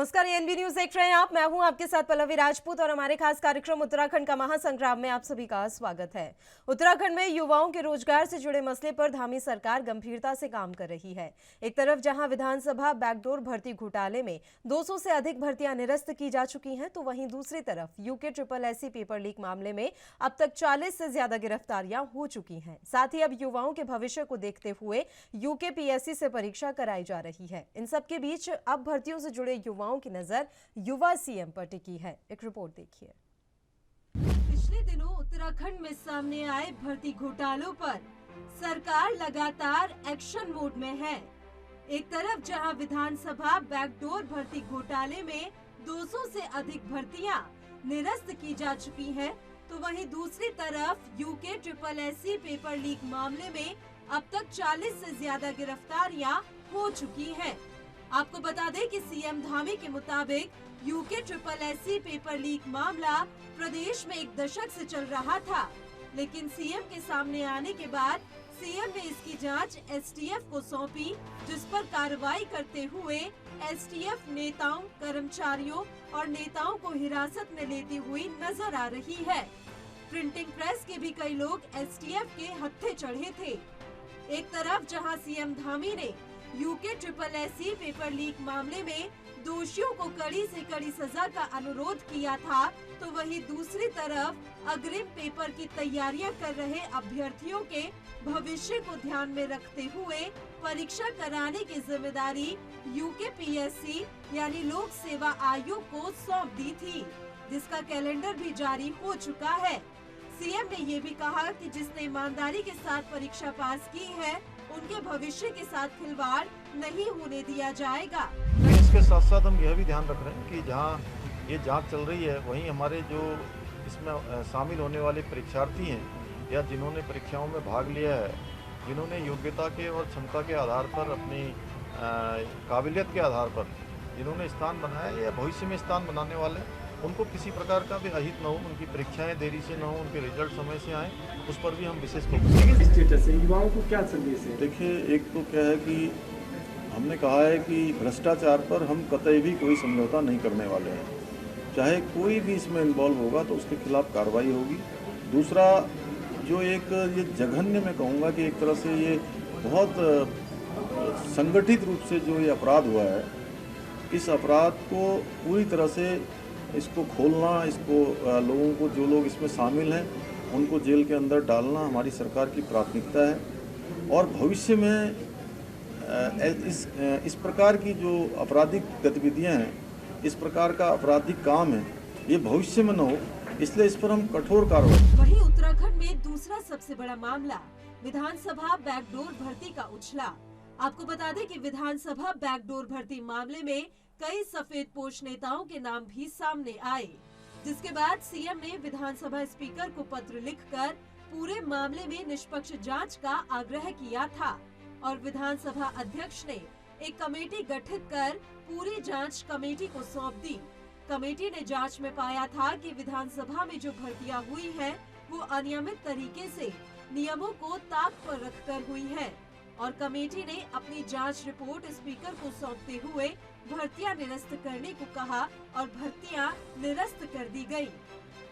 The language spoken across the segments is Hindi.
नमस्कार, एएनबी न्यूज देख रहे हैं आप। मैं हूं आपके साथ पल्लवी राजपूत और हमारे खास कार्यक्रम उत्तराखंड का महासंग्राम में आप सभी का स्वागत है। उत्तराखंड में युवाओं के रोजगार से जुड़े मसले पर धामी सरकार गंभीरता से काम कर रही है। एक तरफ जहां विधानसभा बैकडोर भर्ती घोटाले में 200 से अधिक भर्तियां निरस्त की जा चुकी हैं, तो वहीं दूसरी तरफ यूके SSSC पेपर लीक मामले में अब तक 40 से ज्यादा गिरफ्तारियां हो चुकी हैं। साथ ही अब युवाओं के भविष्य को देखते हुए यूके PSC से परीक्षा कराई जा रही है। इन सबके बीच अब भर्तियों से जुड़े युवाओं की नजर युवा सीएम पर टिकी है। एक रिपोर्ट देखिए। पिछले दिनों उत्तराखंड में सामने आए भर्ती घोटालों पर सरकार लगातार एक्शन मोड में है। एक तरफ जहां विधानसभा बैकडोर भर्ती घोटाले में 200 से अधिक भर्तियां निरस्त की जा चुकी हैं, तो वहीं दूसरी तरफ यूके SSSC पेपर लीक मामले में अब तक 40 से ज्यादा गिरफ्तारियां हो चुकी हैं। आपको बता दें कि सीएम धामी के मुताबिक यूके SSSC पेपर लीक मामला प्रदेश में एक दशक से चल रहा था, लेकिन सीएम के सामने आने के बाद सीएम ने इसकी जांच STF को सौंपी, जिस पर कार्रवाई करते हुए STF नेताओं, कर्मचारियों और नेताओं को हिरासत में लेती हुई नजर आ रही है। प्रिंटिंग प्रेस के भी कई लोग STF के हत्थे चढ़े थे। एक तरफ जहां सीएम धामी ने यूके SSSC पेपर लीक मामले में दोषियों को कड़ी से कड़ी सजा का अनुरोध किया था, तो वहीं दूसरी तरफ अग्रिम पेपर की तैयारियां कर रहे अभ्यर्थियों के भविष्य को ध्यान में रखते हुए परीक्षा कराने की जिम्मेदारी यूके PSC यानी लोक सेवा आयोग को सौंप दी थी, जिसका कैलेंडर भी जारी हो चुका है। सीएम ने ये भी कहा कि जिसने ईमानदारी के साथ परीक्षा पास की है, उनके भविष्य के साथ खिलवाड़ नहीं होने दिया जाएगा। इसके साथ साथ हम यह भी ध्यान रख रहे हैं कि जहां ये जांच चल रही है, वहीं हमारे जो इसमें शामिल होने वाले परीक्षार्थी हैं या जिन्होंने परीक्षाओं में भाग लिया है, जिन्होंने योग्यता के और क्षमता के आधार पर, अपनी काबिलियत के आधार पर जिन्होंने स्थान बनाया या भविष्य में स्थान बनाने वाले, उनको किसी प्रकार का भी अहित न हो, उनकी परीक्षाएं देरी से न हो, उनके रिजल्ट समय से आएँ, उस पर भी हम विशेष फोकस स्टेटस है। युवाओं को क्या संदेश है? देखिए, एक तो क्या है कि हमने कहा है कि भ्रष्टाचार पर हम कतई भी कोई समझौता नहीं करने वाले हैं। चाहे कोई भी इसमें इन्वॉल्व होगा तो उसके खिलाफ कार्रवाई होगी। दूसरा, जो एक ये जघन्य मैं कहूँगा कि एक तरह से ये बहुत संगठित रूप से जो ये अपराध हुआ है, इस अपराध को पूरी तरह से इसको खोलना, इसको लोगों को, जो लोग इसमें शामिल हैं, उनको जेल के अंदर डालना हमारी सरकार की प्राथमिकता है। और भविष्य में इस प्रकार की जो आपराधिक गतिविधियां हैं, इस प्रकार का आपराधिक काम है, ये भविष्य में न हो, इसलिए इस पर हम कठोर कार्रवाई। वहीं उत्तराखंड में दूसरा सबसे बड़ा मामला विधानसभा बैकडोर भर्ती का उछला। आपको बता दें कि विधानसभा बैकडोर भर्ती मामले में कई सफेदपोश नेताओं के नाम भी सामने आए, जिसके बाद सीएम ने विधानसभा स्पीकर को पत्र लिखकर पूरे मामले में निष्पक्ष जांच का आग्रह किया था और विधानसभा अध्यक्ष ने एक कमेटी गठित कर पूरी जांच कमेटी को सौंप दी। कमेटी ने जांच में पाया था कि विधानसभा में जो भर्तियां हुई हैं, वो अनियमित तरीके से नियमों को ताक पर रखकर हुई हैं और कमेटी ने अपनी जांच रिपोर्ट स्पीकर को सौंपते हुए भर्तियां निरस्त करने को कहा और भर्तियां निरस्त कर दी गयी।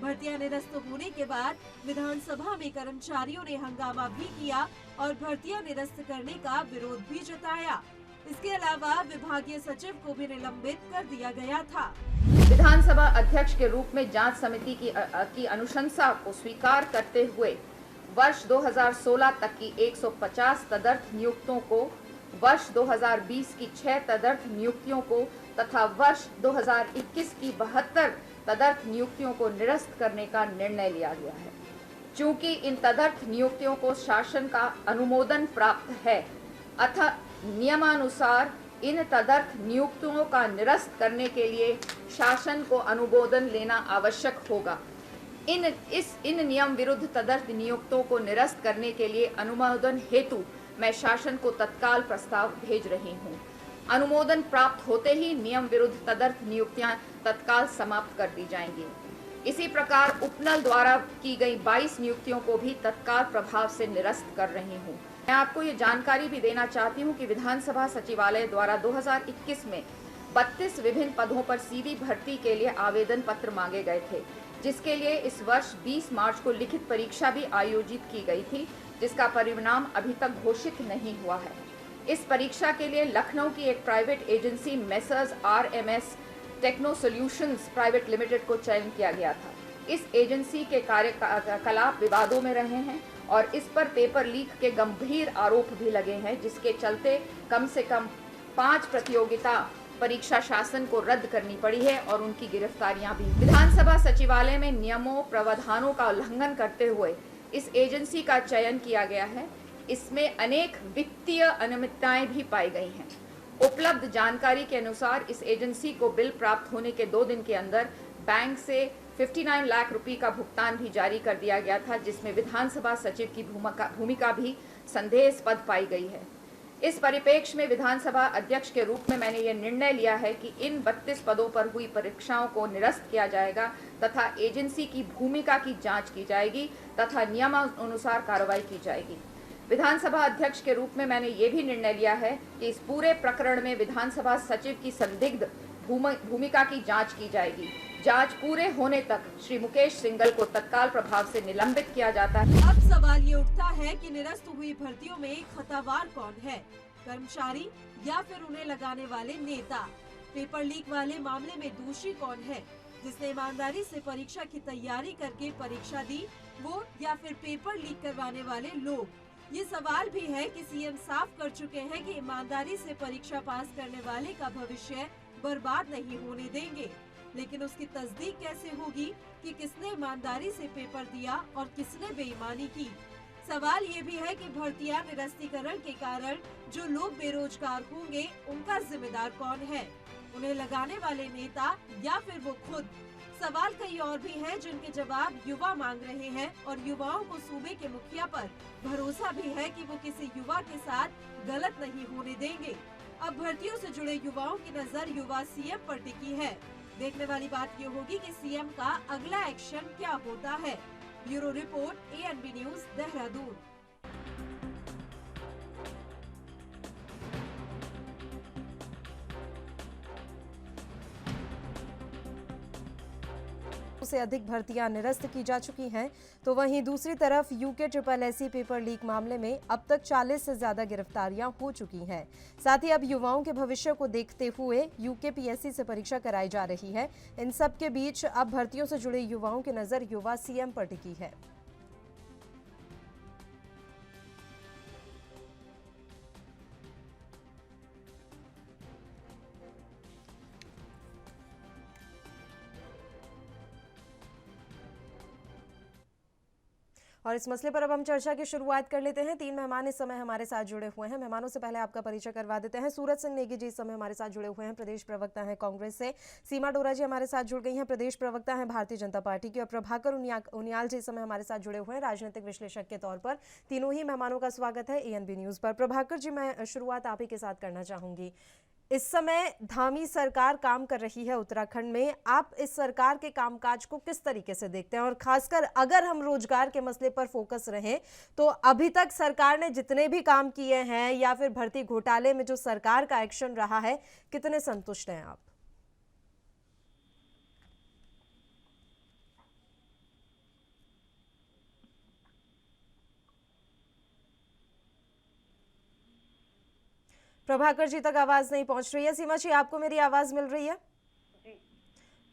भर्तियां निरस्त होने के बाद विधानसभा में कर्मचारियों ने हंगामा भी किया और भर्तियां निरस्त करने का विरोध भी जताया। इसके अलावा विभागीय सचिव को भी निलंबित कर दिया गया था। विधानसभा अध्यक्ष के रूप में जांच समिति की अनुशंसा को स्वीकार करते हुए वर्ष 2016 तक की 150 तदर्थ नियुक्तों को, वर्ष 2020 की 6 तदर्थ नियुक्तियों को तथा वर्ष 2021 की 72 तदर्थ नियुक्तियों को निरस्त करने का निर्णय लिया गया है। चूंकि इन तदर्थ नियुक्तियों को शासन का अनुमोदन प्राप्त है, अतः नियमानुसार इन तदर्थ नियुक्तियों का निरस्त करने के लिए शासन को अनुमोदन लेना आवश्यक होगा। इन नियम विरुद्ध तदर्थ नियुक्तों को निरस्त करने के लिए अनुमोदन हेतु मैं शासन को तत्काल प्रस्ताव भेज रही हूँ। अनुमोदन प्राप्त होते ही नियम विरुद्ध तदर्थ नियुक्तियां तत्काल समाप्त कर दी जाएंगी। इसी प्रकार उपनल द्वारा की गई 22 नियुक्तियों को भी तत्काल प्रभाव से निरस्त कर रही हूँ। मैं आपको ये जानकारी भी देना चाहती हूँ कि विधानसभा सचिवालय द्वारा 2021 में 32 विभिन्न पदों पर सीधी भर्ती के लिए आवेदन पत्र मांगे गए थे, जिसके लिए इस वर्ष 20 मार्च को लिखित परीक्षा भी आयोजित की गई थी, जिसका परिणाम अभी तक घोषित नहीं हुआ है। इस परीक्षा के लिए लखनऊ की एक private agency messrs RMS techno solutions private limited को चयन किया गया था। इस एजेंसी के कार्यकलाप विवादों में रहे हैं और इस पर पेपर लीक के गंभीर आरोप भी लगे हैं, जिसके चलते कम से कम 5 प्रतियोगिता परीक्षा शासन को रद्द करनी पड़ी है और उनकी गिरफ्तारियां भी। विधानसभा सचिवालय में नियमों प्रावधानों का उल्लंघन करते हुए इस एजेंसी का चयन किया गया है। इसमें अनेक वित्तीय अनियमितताएं भी पाई गई हैं। उपलब्ध जानकारी के अनुसार इस एजेंसी को बिल प्राप्त होने के 2 दिन के अंदर बैंक से 59 लाख रुपए का भुगतान भी जारी कर दिया गया था, जिसमें विधानसभा सचिव की भूमिका भी संदेहास्पद पाई गई है। इस परिप्रेक्ष्य में विधानसभा अध्यक्ष के रूप में मैंने ये निर्णय लिया है कि इन 32 पदों पर हुई परीक्षाओं को निरस्त किया जाएगा तथा एजेंसी की भूमिका की जांच की जाएगी तथा नियमानुसार कार्रवाई की जाएगी। विधानसभा अध्यक्ष के रूप में मैंने ये भी निर्णय लिया है कि इस पूरे प्रकरण में विधानसभा सचिव की संदिग्ध भूमिका की जांच की जाएगी। जांच पूरे होने तक श्री मुकेश सिंघल को तत्काल प्रभाव से निलंबित किया जाता है। अब सवाल ये उठता है कि निरस्त हुई भर्तियों में खतावार कौन है, कर्मचारी या फिर उन्हें लगाने वाले नेता? पेपर लीक वाले मामले में दोषी कौन है, जिसने ईमानदारी से परीक्षा की तैयारी करके परीक्षा दी, वो या फिर पेपर लीक करवाने वाले लोग? ये सवाल भी है कि सीएम साफ कर चुके हैं कि ईमानदारी से परीक्षा पास करने वाले का भविष्य बर्बाद नहीं होने देंगे, लेकिन उसकी तस्दीक कैसे होगी कि किसने ईमानदारी से पेपर दिया और किसने बेईमानी की? सवाल ये भी है कि भर्तियां निरस्तीकरण के कारण जो लोग बेरोजगार होंगे, उनका जिम्मेदार कौन है? उन्हें लगाने वाले नेता या फिर वो खुद? सवाल कई और भी हैं जिनके जवाब युवा मांग रहे हैं और युवाओं को सूबे के मुखिया पर भरोसा भी है कि वो किसी युवा के साथ गलत नहीं होने देंगे। अब भर्तियों से जुड़े युवाओं की नजर युवा सीएम पर टिकी है। देखने वाली बात ये होगी कि सीएम का अगला एक्शन क्या होता है। Bureau report, ANB news, Dehradun. से अधिक भर्तियां निरस्त की जा चुकी हैं, तो वहीं दूसरी तरफ यूके SSSC पेपर लीक मामले में अब तक 40 से ज्यादा गिरफ्तारियां हो चुकी हैं। साथ ही अब युवाओं के भविष्य को देखते हुए यूके PSC से परीक्षा कराई जा रही है। इन सब के बीच अब भर्तियों से जुड़े युवाओं की नजर युवा सीएम पर टिकी है। और इस मसले पर अब हम चर्चा की शुरुआत कर लेते हैं। 3 मेहमान इस समय हमारे साथ जुड़े हुए हैं। मेहमानों से पहले आपका परिचय करवा देते हैं। सूरज सिंह नेगी जी इस समय हमारे साथ जुड़े हुए हैं, प्रदेश प्रवक्ता हैं कांग्रेस से। सीमा डोरा जी हमारे साथ जुड़ गई हैं, प्रदेश प्रवक्ता हैं भारतीय जनता पार्टी की। और प्रभाकर उनियाल जी इस समय हमारे साथ जुड़े हुए हैं, राजनीतिक विश्लेषक के तौर पर। तीनों ही मेहमानों का स्वागत है ANB न्यूज पर। प्रभाकर जी, मैं शुरुआत आप ही के साथ करना चाहूंगी। इस समय धामी सरकार काम कर रही है उत्तराखंड में। आप इस सरकार के कामकाज को किस तरीके से देखते हैं, और खासकर अगर हम रोजगार के मसले पर फोकस रहें तो अभी तक सरकार ने जितने भी काम किए हैं या फिर भर्ती घोटाले में जो सरकार का एक्शन रहा है, कितने संतुष्ट हैं आप? प्रभाकर जी तक आवाज नहीं पहुंच रही है। सीमा जी, आपको मेरी आवाज मिल रही है? जी।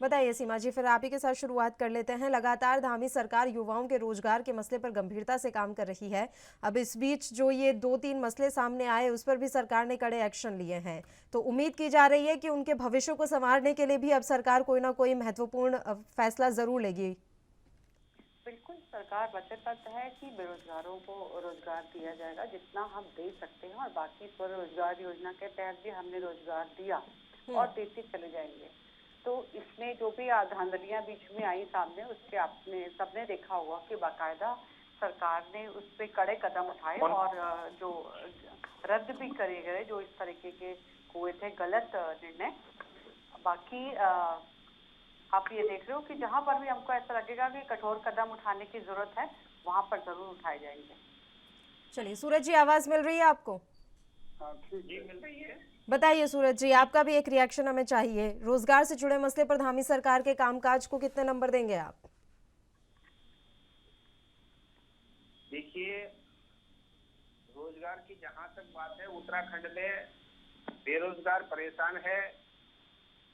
बताइए सीमा जी, फिर आप ही के साथ शुरुआत कर लेते हैं। लगातार धामी सरकार युवाओं के रोजगार के मसले पर गंभीरता से काम कर रही है। अब इस बीच जो ये 2-3 मसले सामने आए, उस पर भी सरकार ने कड़े एक्शन लिए हैं, तो उम्मीद की जा रही है कि उनके भविष्य को संवारने के लिए भी अब सरकार कोई ना कोई महत्वपूर्ण फैसला जरूर लेगी। बिल्कुल, सरकार वचनबद्ध है कि बेरोजगारों को रोजगार दिया जाएगा जितना हम दे सकते हैं, और बाकी स्वरोजगार योजना के तहत भी हमने रोजगार दिया और देते चले जाएंगे। तो इसमें जो भी धांधलियां बीच में आई सामने, उसके आपने सबने देखा होगा कि बाकायदा सरकार ने उस पर कड़े कदम उठाए और जो रद्द भी करे गए जो इस तरीके के हुए थे गलत निर्णय। बाकी आप ये देख रहे हो कि जहां पर भी हमको ऐसा लगेगा कि कठोर कदम उठाने की जरूरत है, वहां पर जरूर उठाए जाएंगे। चलिए सूरज जी, आवाज मिल रही है आपको? हाँ ठीक है। मिल रही है। बताइए सूरज जी, आपका भी एक रिएक्शन हमें चाहिए। रोजगार से जुड़े मसले पर धामी सरकार के कामकाज को कितने नंबर देंगे आप? देखिए, रोजगार की जहां तक बात है, उत्तराखंड में बेरोजगार परेशान है,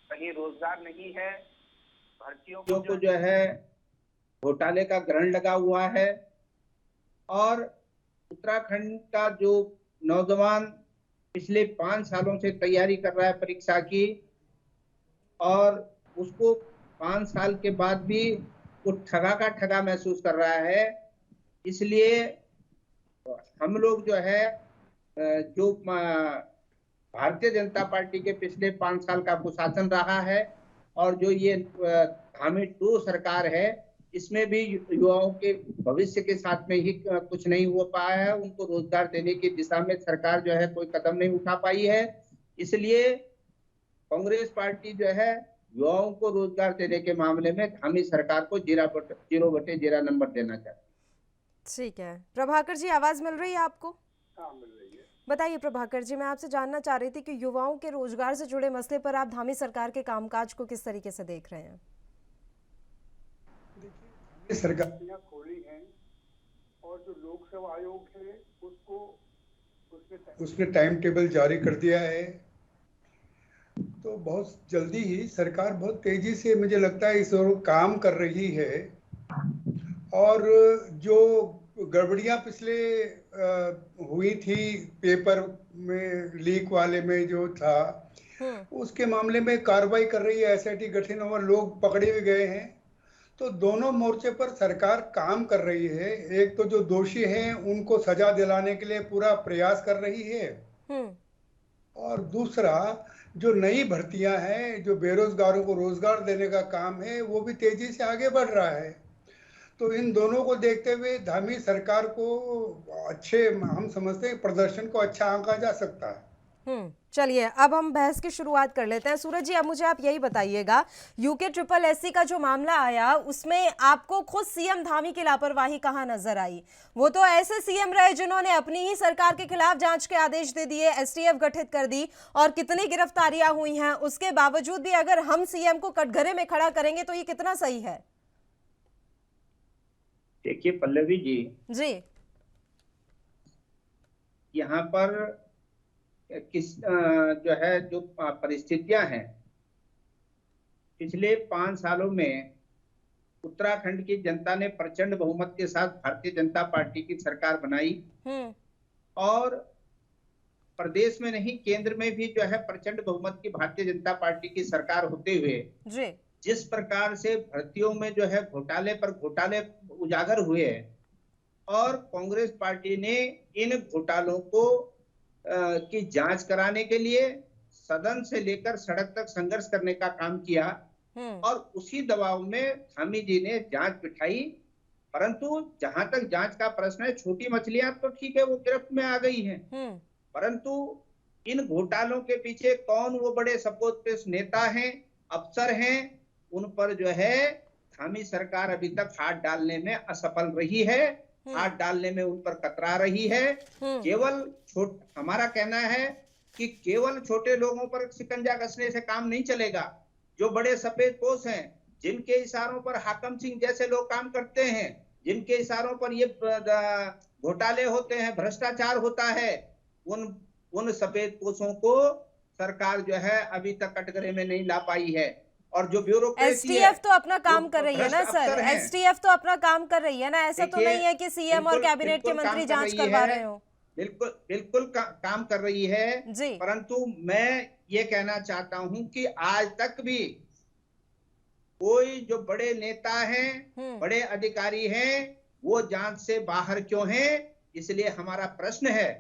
कहीं रोजगार नहीं है, भर्तियों को जो है घोटाले का ग्रहण लगा हुआ है। और उत्तराखंड का जो नौजवान पिछले 5 सालों से तैयारी कर रहा है परीक्षा की, और उसको 5 साल के बाद भी वो ठगा का ठगा महसूस कर रहा है। इसलिए हम लोग जो है जो भारतीय जनता पार्टी के पिछले 5 साल का कुशासन रहा है, और जो ये धामी 2 सरकार है, इसमें भी युवाओं के भविष्य के साथ में ही कुछ नहीं हो पाया है। उनको रोजगार देने की दिशा में सरकार जो है कोई कदम नहीं उठा पाई है। इसलिए कांग्रेस पार्टी जो है युवाओं को रोजगार देने के मामले में धामी सरकार को 0/0 नंबर देना चाहती है। ठीक है प्रभाकर जी, आवाज मिल रही है आपको? हाँ मिल रही है। बताइए प्रभाकर जी, मैं आपसे जानना चाह रही थी कि युवाओं के रोजगार से जुड़े मसले पर आप धामी सरकार के कामकाज को किस तरीके से देख रहे हैं? देखिए, सरकारियाँ खोली हैं और जो लोक सेवा आयोग है उसने टाइम टेबल जारी कर दिया है। तो बहुत जल्दी ही सरकार बहुत तेजी से मुझे लगता है इस ओर काम कर रही है। और जो गड़बड़ियां पिछले हुई थी पेपर में लीक वाले में जो था, उसके मामले में कार्रवाई कर रही है एसआईटी गठन, और लोग पकड़े भी गए हैं। तो दोनों मोर्चे पर सरकार काम कर रही है। एक तो जो दोषी हैं उनको सजा दिलाने के लिए पूरा प्रयास कर रही है, और दूसरा जो नई भर्तियां हैं, जो बेरोजगारों को रोजगार देने का काम है, वो भी तेजी से आगे बढ़ रहा है। तो इन दोनों को देखते हुए धामी सरकार को अच्छे, हम समझते हैं प्रदर्शन को अच्छा आंका जा सकता है। चलिए अब हम बहस की शुरुआत कर लेते हैं। सूरज जी, अब मुझे आप यही बताइएगा, यूके SSSC का जो मामला आया उसमें आपको खुद सीएम धामी की लापरवाही कहाँ नजर आई? वो तो ऐसे सीएम रहे जिन्होंने अपनी ही सरकार के खिलाफ जांच के आदेश दे दिए, STF गठित कर दी, और कितनी गिरफ्तारियां हुई हैं। उसके बावजूद भी अगर हम सीएम को कटघरे में खड़ा करेंगे तो ये कितना सही है? देखिए पल्लवी जी, यहाँ पर जो है जो परिस्थितियां हैं, पिछले 5 सालों में उत्तराखंड की जनता ने प्रचंड बहुमत के साथ भारतीय जनता पार्टी की सरकार बनाई, और प्रदेश में नहीं केंद्र में भी जो है प्रचंड बहुमत की भारतीय जनता पार्टी की सरकार होते हुए जिस प्रकार से भर्तियों में जो है घोटाले पर घोटाले उजागर हुए, और कांग्रेस पार्टी ने इन घोटालों को की जांच कराने के लिए सदन से लेकर सड़क तक संघर्ष करने का काम किया, और उसी दबाव में धामी जी ने जांच बिठाई। परंतु जहां तक जांच का प्रश्न है, छोटी मछलियां तो ठीक है वो गिरफ्त में आ गई हैं, परंतु इन घोटालों के पीछे कौन वो बड़े सपोर्टिव नेता हैं, अफसर हैं, उन पर जो है धामी सरकार अभी तक हाथ डालने में असफल रही है, हाथ डालने में उन पर कतरा रही है। केवल हमारा कहना है कि केवल छोटे लोगों पर शिकंजा कसने से काम नहीं चलेगा। जो बड़े सफेद पोश हैं, जिनके इशारों पर हाकम सिंह जैसे लोग काम करते हैं, जिनके इशारों पर ये घोटाले होते हैं, भ्रष्टाचार होता है, उन सफेद पोशों को सरकार जो है अभी तक कटघरे में नहीं ला पाई है। और जो ब्यूरोक्रेसी STF तो अपना काम कर रही है ना सर, STF तो अपना काम कर रही है ना, ऐसा तो नहीं है कि सीएम और कैबिनेट के मंत्री जांच करवा रहे हो। बिल्कुल काम कर रही है जी। परंतु मैं ये कहना चाहता हूं कि आज तक भी कोई जो बड़े नेता हैं, बड़े अधिकारी हैं, वो जांच से बाहर क्यों हैं? इसलिए हमारा प्रश्न है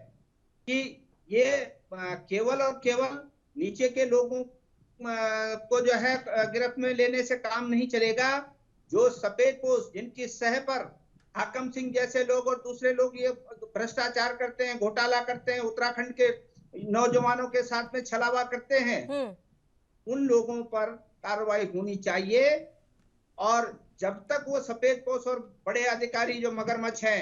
कि ये केवल और केवल नीचे के लोगों को जो है गिरफ्त में लेने से काम नहीं चलेगा। जो सफेद पोश, जिनकी सह पर हाकम सिंह जैसे लोग और दूसरे लोग ये भ्रष्टाचार करते हैं, घोटाला करते हैं, उत्तराखंड के नौजवानों के साथ में छलावा करते हैं, उन लोगों पर कार्रवाई होनी चाहिए। और जब तक वो सफेद पोश और बड़े अधिकारी जो मगरमच्छ हैं,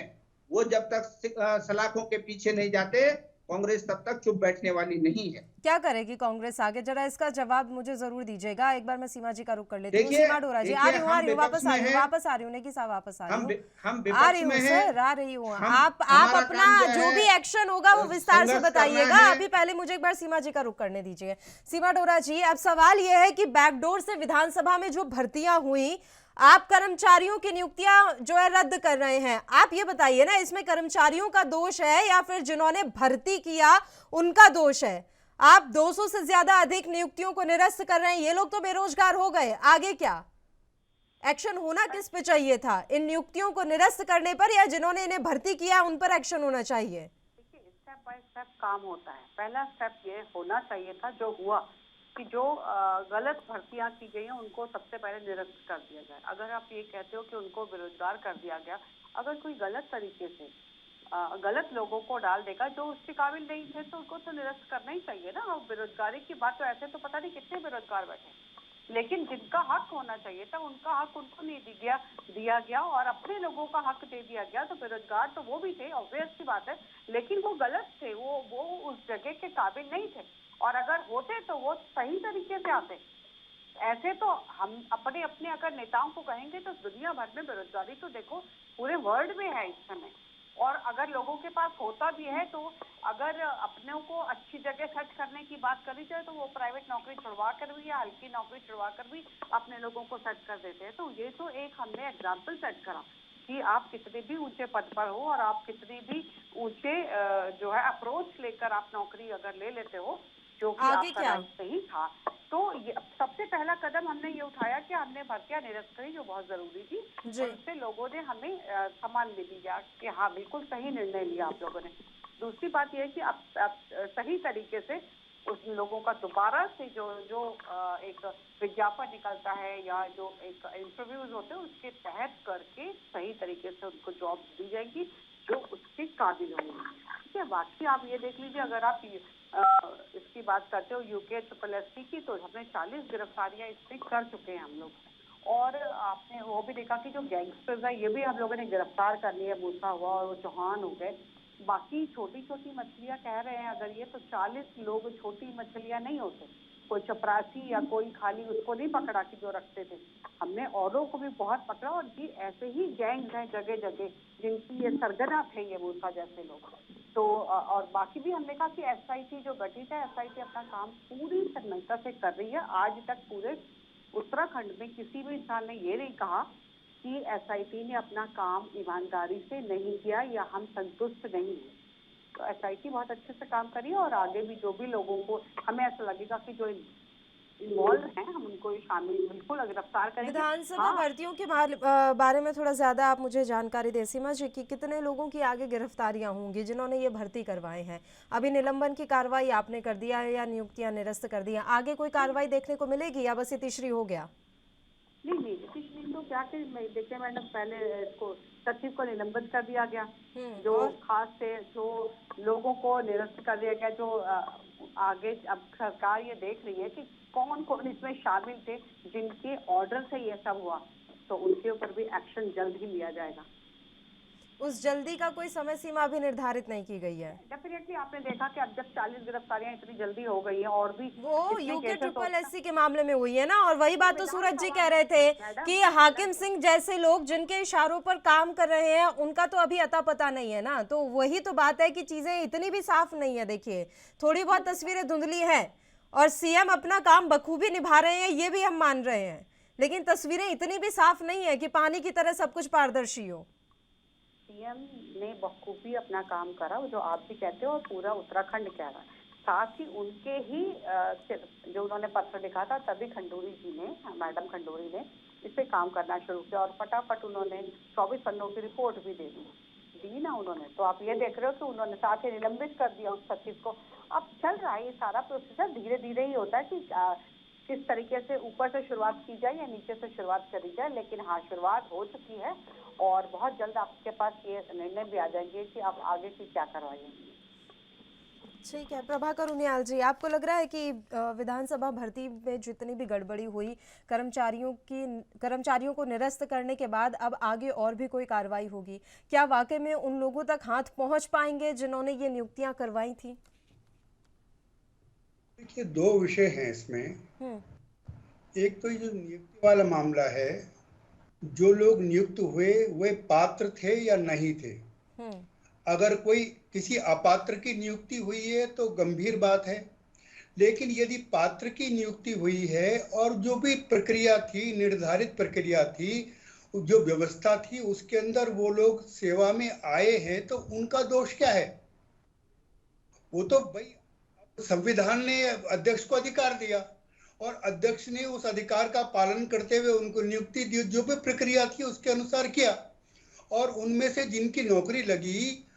वो जब तक सलाखों के पीछे नहीं जाते, कांग्रेस तब तक चुप बैठने वाली नहीं है। क्या करेगी कांग्रेस आगे, जरा इसका जवाब मुझे जरूर दीजिएगा। एक बार मैं सीमा जी का रुख कर लेती हूँ। देखिए सीमा डोरा जी, आ देखिए रही हूँ हम विपक्ष वापस आ में रही हूँ हैं, वापस आ रही हूँ नेकी साहब, वापस आ रही हूँ हम आ विपक्ष रही हूँ में हैं। सर, आ रही हूँ। हम आप हमारा अपना काम यह जो है भी एक्शन होगा वो विस्तार से संघर्ष करना बताइएगा। है। अभी पहले मुझे एक बार सीमा जी का रुख करने दीजिए। सीमा डोरा जी, अब सवाल यह है कि बैकडोर से विधानसभा में जो भर्तियां हुई, आप कर्मचारियों की नियुक्तियां जो है रद्द कर रहे हैं। आप ये बताइए ना, इसमें कर्मचारियों का दोष है या फिर जिन्होंने भर्ती किया उनका दोष है? आप 200 से ज्यादा अधिक नियुक्तियों को निरस्त कर रहे हैं, ये लोग तो बेरोजगार हो गए, आगे क्या एक्शन होना किस पे चाहिए था? इन नियुक्तियों को निरस्त करने पर या जिन्होंने इन्हें भर्ती किया उन पर एक्शन होना चाहिए? देखिए, स्टेप बाय स्टेप काम होता है। पहला स्टेप ये होना चाहिए था, जो हुआ कि जो गलत भर्तियां की गई हैं उनको सबसे पहले निरस्त कर दिया जाए। अगर आप ये कहते हो कि उनको बेरोजगार कर दिया गया, अगर कोई गलत तरीके से गलत लोगों को डाल देगा जो उसके काबिल नहीं थे, तो उनको तो निरस्त करना ही चाहिए ना। और बेरोजगारी की बात तो ऐसे तो पता नहीं कितने बेरोजगार बैठे, लेकिन जिनका हक होना चाहिए था उनका हक उनको नहीं दिया गया और अपने लोगों का हक दे दिया गया। तो बेरोजगार तो वो भी थे, ऑब्वियस सी बात है, लेकिन वो गलत थे, वो उस जगह के काबिल नहीं थे। और अगर होते तो वो सही तरीके से आते। ऐसे तो हम अपने अपने अगर नेताओं को कहेंगे तो दुनिया भर में बेरोजगारी तो देखो पूरे वर्ल्ड में है इस समय। और अगर लोगों के पास होता भी है तो अगर अपनों को अच्छी जगह सेट करने की बात करी जाए तो वो प्राइवेट नौकरी छुड़वा कर भी या हल्की नौकरी छुड़वा कर भी अपने लोगों को सेट कर देते हैं। तो ये तो एक हमने एग्जाम्पल सेट करा कि आप कितने भी ऊंचे पद पर हो और आप कितनी भी ऊंचे जो है अप्रोच लेकर आप नौकरी अगर ले लेते हो, जो कि आगे आपका क्या? राइट नहीं था, तो सबसे पहला कदम हमने ये उठाया कि हमने भर्तियां निरस्त करी जो बहुत जरूरी थी। जी। और उससे लोगों ने हमें सम्मान दे दिया कि हाँ बिल्कुल सही निर्णय लिया आप लोगों ने। दूसरी बात यह है कि अब सही तरीके से उस लोगों का दोबारा से जो एक विज्ञापन निकलता है या जो एक इंटरव्यूज होते हैं उसके तहत करके सही तरीके से उनको जॉब दी जाएगी जो उसके काबिल होंगे। ठीक है, बाकी आप ये देख लीजिए, अगर आप इसकी बात करते हो यूके SSSC की, तो हमने 40 गिरफ्तारियां इसमें कर चुके हैं हम लोग। और आपने वो भी देखा कि जो गैंगस्टर्स है ये भी हम लोगों ने गिरफ्तार कर लिया, मूसा हुआ और वो चौहान हो गए। बाकी छोटी छोटी मछलियां कह रहे हैं अगर ये, तो 40 लोग छोटी मछलियां नहीं होते, कोई चपरासी या कोई खाली उसको नहीं पकड़ा कि जो रखते थे, हमने औरों को भी बहुत पकड़ा। और ये ऐसे ही गैंग्स हैं जगह जगह जिनकी ये सरगना थे ये मूसा जैसे लोग। तो और बाकी भी हमने कहा कि SIT जो गठित है, SIT अपना काम पूरी तन्मयता से कर रही है। आज तक पूरे उत्तराखंड में किसी भी इंसान ने ये नहीं कहा कि SIT ने अपना काम ईमानदारी से नहीं किया या हम संतुष्ट नहीं हैं। तो SIT बहुत अच्छे से काम करिए और आगे भी जो भी लोगों को हमें ऐसा लगेगा कि जो इन्वॉल्व हैं हम उनको शामिल बिल्कुल गिरफ्तार करेंगे। विधानसभा हाँ, भर्तियों के बारे में थोड़ा ज्यादा आप मुझे जानकारी दें सीमा जी कि कितने लोगों की आगे गिरफ्तारियां होंगी जिन्होंने ये भर्ती करवाए हैं? अभी निलंबन की कार्रवाई आपने कर दिया है या नियुक्तियां निरस्त कर दी हैं, आगे कोई कार्रवाई देखने को मिलेगी या बस ये तीसरी हो गया? नहीं तो क्या कि देखिए मैडम, पहले इसको सचिव को निलंबित कर दिया गया, जो और? खास से जो लोगों को निरस्त कर दिया गया, जो आगे अब सरकार ये देख रही है कि कौन कौन इसमें शामिल थे जिनके ऑर्डर से ये सब हुआ, तो उनके ऊपर भी एक्शन जल्द ही लिया जाएगा। उस जल्दी का कोई समय सीमा अभी निर्धारित नहीं की गई है? डेफिनेटली आपने देखा कि अब जब 40 गिरफ्तारियां इतनी जल्दी हो गई हैं और भी वो कितने यूके केसेस SSSC के मामले में हुई है ना। और वही बात तो सूरज जी कह रहे थे कि हाकिम सिंह जैसे लोग जिनके इशारों पर काम कर रहे हैं उनका तो अभी अता पता नहीं है ना। तो वही तो बात है कि चीजें इतनी भी साफ नहीं है। देखिए, थोड़ी बहुत तस्वीरें धुंधली है और CM अपना काम बखूबी निभा रहे हैं, ये भी हम मान रहे हैं, लेकिन तस्वीरें इतनी भी साफ नहीं है कि पानी की तरह सब कुछ पारदर्शी हो। CM ने बखूबी अपना काम करा, जो आप भी कहते हो और पूरा उत्तराखंड कह रहा है। साथ ही उनके ही जो उन्होंने पत्र लिखा था तभी खंडूरी जी ने, मैडम खंडूरी ने इस पे काम करना शुरू किया और फटाफट उन्होंने 24 पन्नों की रिपोर्ट भी दी ना उन्होंने। तो आप ये देख रहे हो कि उन्होंने साथ ही निलंबित कर दिया उस सचिव को। अब चल रहा है ये सारा प्रोसीजर, धीरे धीरे ही होता है कि किस तरीके से ऊपर से शुरुआत की जाए या नीचे से शुरुआत करी जाए। लेकिन हाँ, शुरुआत हो चुकी है और बहुत जल्द आपके पास ये निर्णय भी आ जाएंगे कि आप आगे की क्या करवाइए। ठीक है, प्रभाकर उनियाल जी, आपको लग रहा है कि विधानसभा भर्ती में जितनी भी गड़बड़ी हुई, कर्मचारियों को निरस्त करने के बाद अब आगे और भी कोई कार्रवाई होगी? क्या वाकई में उन लोगों तक हाथ पहुंच पाएंगे जिन्होंने ये नियुक्तियां करवाई थी? देखिए, दो विषय हैं इसमें। हम्म। एक तो ये जो नियुक्ति वाला मामला है, जो लोग नियुक्त हुए वे पात्र थे या नहीं थे। हम्म। अगर कोई किसी अपात्र की नियुक्ति हुई है तो गंभीर बात है, लेकिन यदि पात्र की नियुक्ति हुई है और जो भी प्रक्रिया थी, निर्धारित प्रक्रिया थी, जो व्यवस्था थी, उसके अंदर वो लोग सेवा में आए हैं, तो उनका दोष क्या है? वो तो भाई संविधान ने अध्यक्ष को अधिकार दिया और अध्यक्ष ने उस अधिकार का पालन करते हुए उनको नियुक्ति दी, जो भी प्रक्रिया थी उसके अनुसार किया। और उनमें से जिनकी नौकरी लगी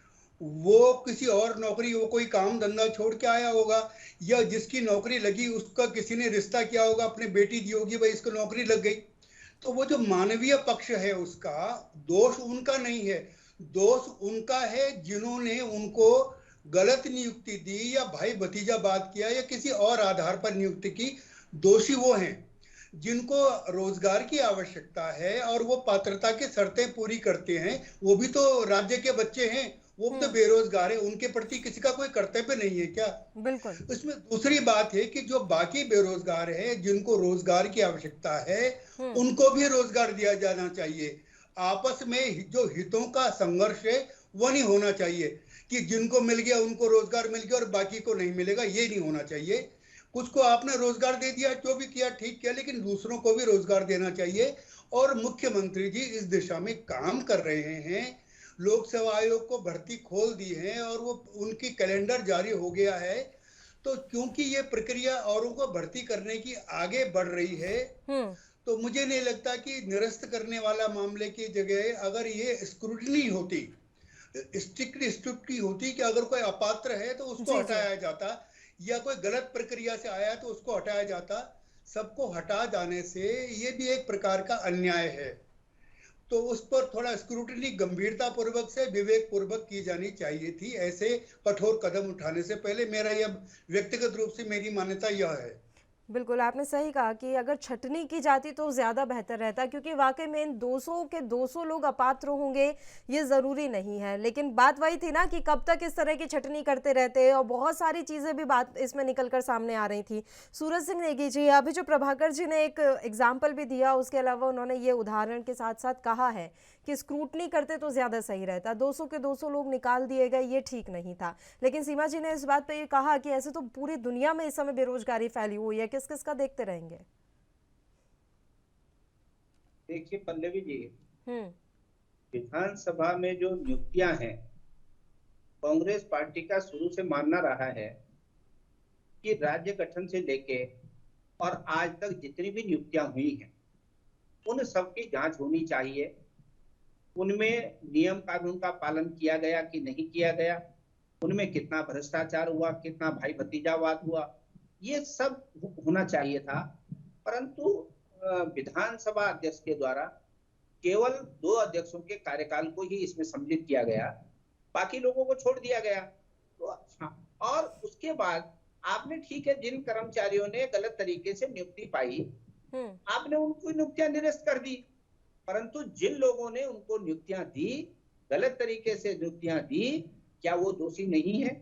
वो किसी और नौकरी, वो कोई काम धंधा छोड़ के आया होगा, या जिसकी नौकरी लगी उसका किसी ने रिश्ता किया होगा, अपनी बेटी दी होगी, भाई इसको नौकरी लग गई। तो वो जो मानवीय पक्ष है उसका दोष उनका नहीं है, दोष उनका है जिन्होंने उनको गलत नियुक्ति दी या भाई भतीजावाद किया या किसी और आधार पर नियुक्ति की। दोषी वो हैं जिनको रोजगार की आवश्यकता है और वो पात्रता की शर्तें पूरी करते हैं, वो भी तो राज्य के बच्चे हैं, वो भी तो बेरोजगार है, उनके प्रति किसी का कोई कर्तव्य नहीं है क्या? बिल्कुल। इसमें दूसरी बात है कि जो बाकी बेरोजगार है, जिनको रोजगार की आवश्यकता है, उनको भी रोजगार दिया जाना चाहिए। आपस में जो हितों का संघर्ष है वो नहीं होना चाहिए कि जिनको मिल गया उनको रोजगार मिल गया और बाकी को नहीं मिलेगा, ये नहीं होना चाहिए। कुछ को आपने रोजगार दे दिया, जो भी किया ठीक किया, लेकिन दूसरों को भी रोजगार देना चाहिए। और मुख्यमंत्री जी इस दिशा में काम कर रहे हैं। लोक सेवा आयोग को भर्ती खोल दी है और वो उनकी कैलेंडर जारी हो गया है। तो क्योंकि ये प्रक्रिया औरों को भर्ती करने की आगे बढ़ रही है, तो मुझे नहीं लगता कि निरस्त करने वाला मामले की जगह अगर ये स्क्रूटनी होती, स्ट्रिक्टली होती कि अगर कोई अपात्र है तो उसको हटाया जाता, या कोई गलत प्रक्रिया से आया तो उसको हटाया जाता। सबको हटा जाने से ये भी एक प्रकार का अन्याय है, तो उस पर थोड़ा स्क्रूटनी गंभीरता पूर्वक से विवेक पूर्वक की जानी चाहिए थी, ऐसे कठोर कदम उठाने से पहले। मेरा यह व्यक्तिगत रूप से मेरी मान्यता यह है। बिल्कुल, आपने सही कहा कि अगर छटनी की जाती तो ज़्यादा बेहतर रहता, क्योंकि वाकई में इन 200 के 200 लोग अपात्र होंगे ये ज़रूरी नहीं है। लेकिन बात वही थी ना कि कब तक इस तरह की छटनी करते रहते, और बहुत सारी चीज़ें भी बात इसमें निकल कर सामने आ रही थी। सूरज सिंह नेगी जी, अभी जो प्रभाकर जी ने एक एग्जाम्पल भी दिया, उसके अलावा उन्होंने ये उदाहरण के साथ साथ कहा है कि स्क्रूटनी करते तो ज़्यादा सही रहता, 200 के 200 लोग निकाल दिए गए, ये ठीक नहीं था। लेकिन सीमा जी ने इस बात पर ये कहा कि ऐसे तो पूरी दुनिया में इस समय बेरोजगारी फैली हुई है, किस किस का देखते रहेंगे? देखिए पल्लवी जी, विधानसभा में जो नियुक्तियां हैं, कांग्रेस पार्टी का शुरू से मानना रहा है कि राज्य गठन से लेके और आज तक जितनी भी नियुक्तियां हुई हैं उन सब की जांच होनी चाहिए। उनमें नियम कानून का पालन किया गया कि नहीं किया गया, उनमें कितना भ्रष्टाचार हुआ, कितना भाई भतीजावाद हुआ, ये सब होना चाहिए था। परंतु विधानसभा अध्यक्ष के द्वारा केवल 2 अध्यक्षों के कार्यकाल को ही इसमें सम्मिलित किया गया, बाकी लोगों को छोड़ दिया गया। तो और उसके बाद आपने, ठीक है, जिन कर्मचारियों ने गलत तरीके से नियुक्ति पाई, आपने उनको नियुक्तियां निरस्त कर दी। परंतु जिन लोगों ने उनको नियुक्तियां दी, गलत तरीके से नियुक्तियां दी, क्या वो दोषी नहीं है?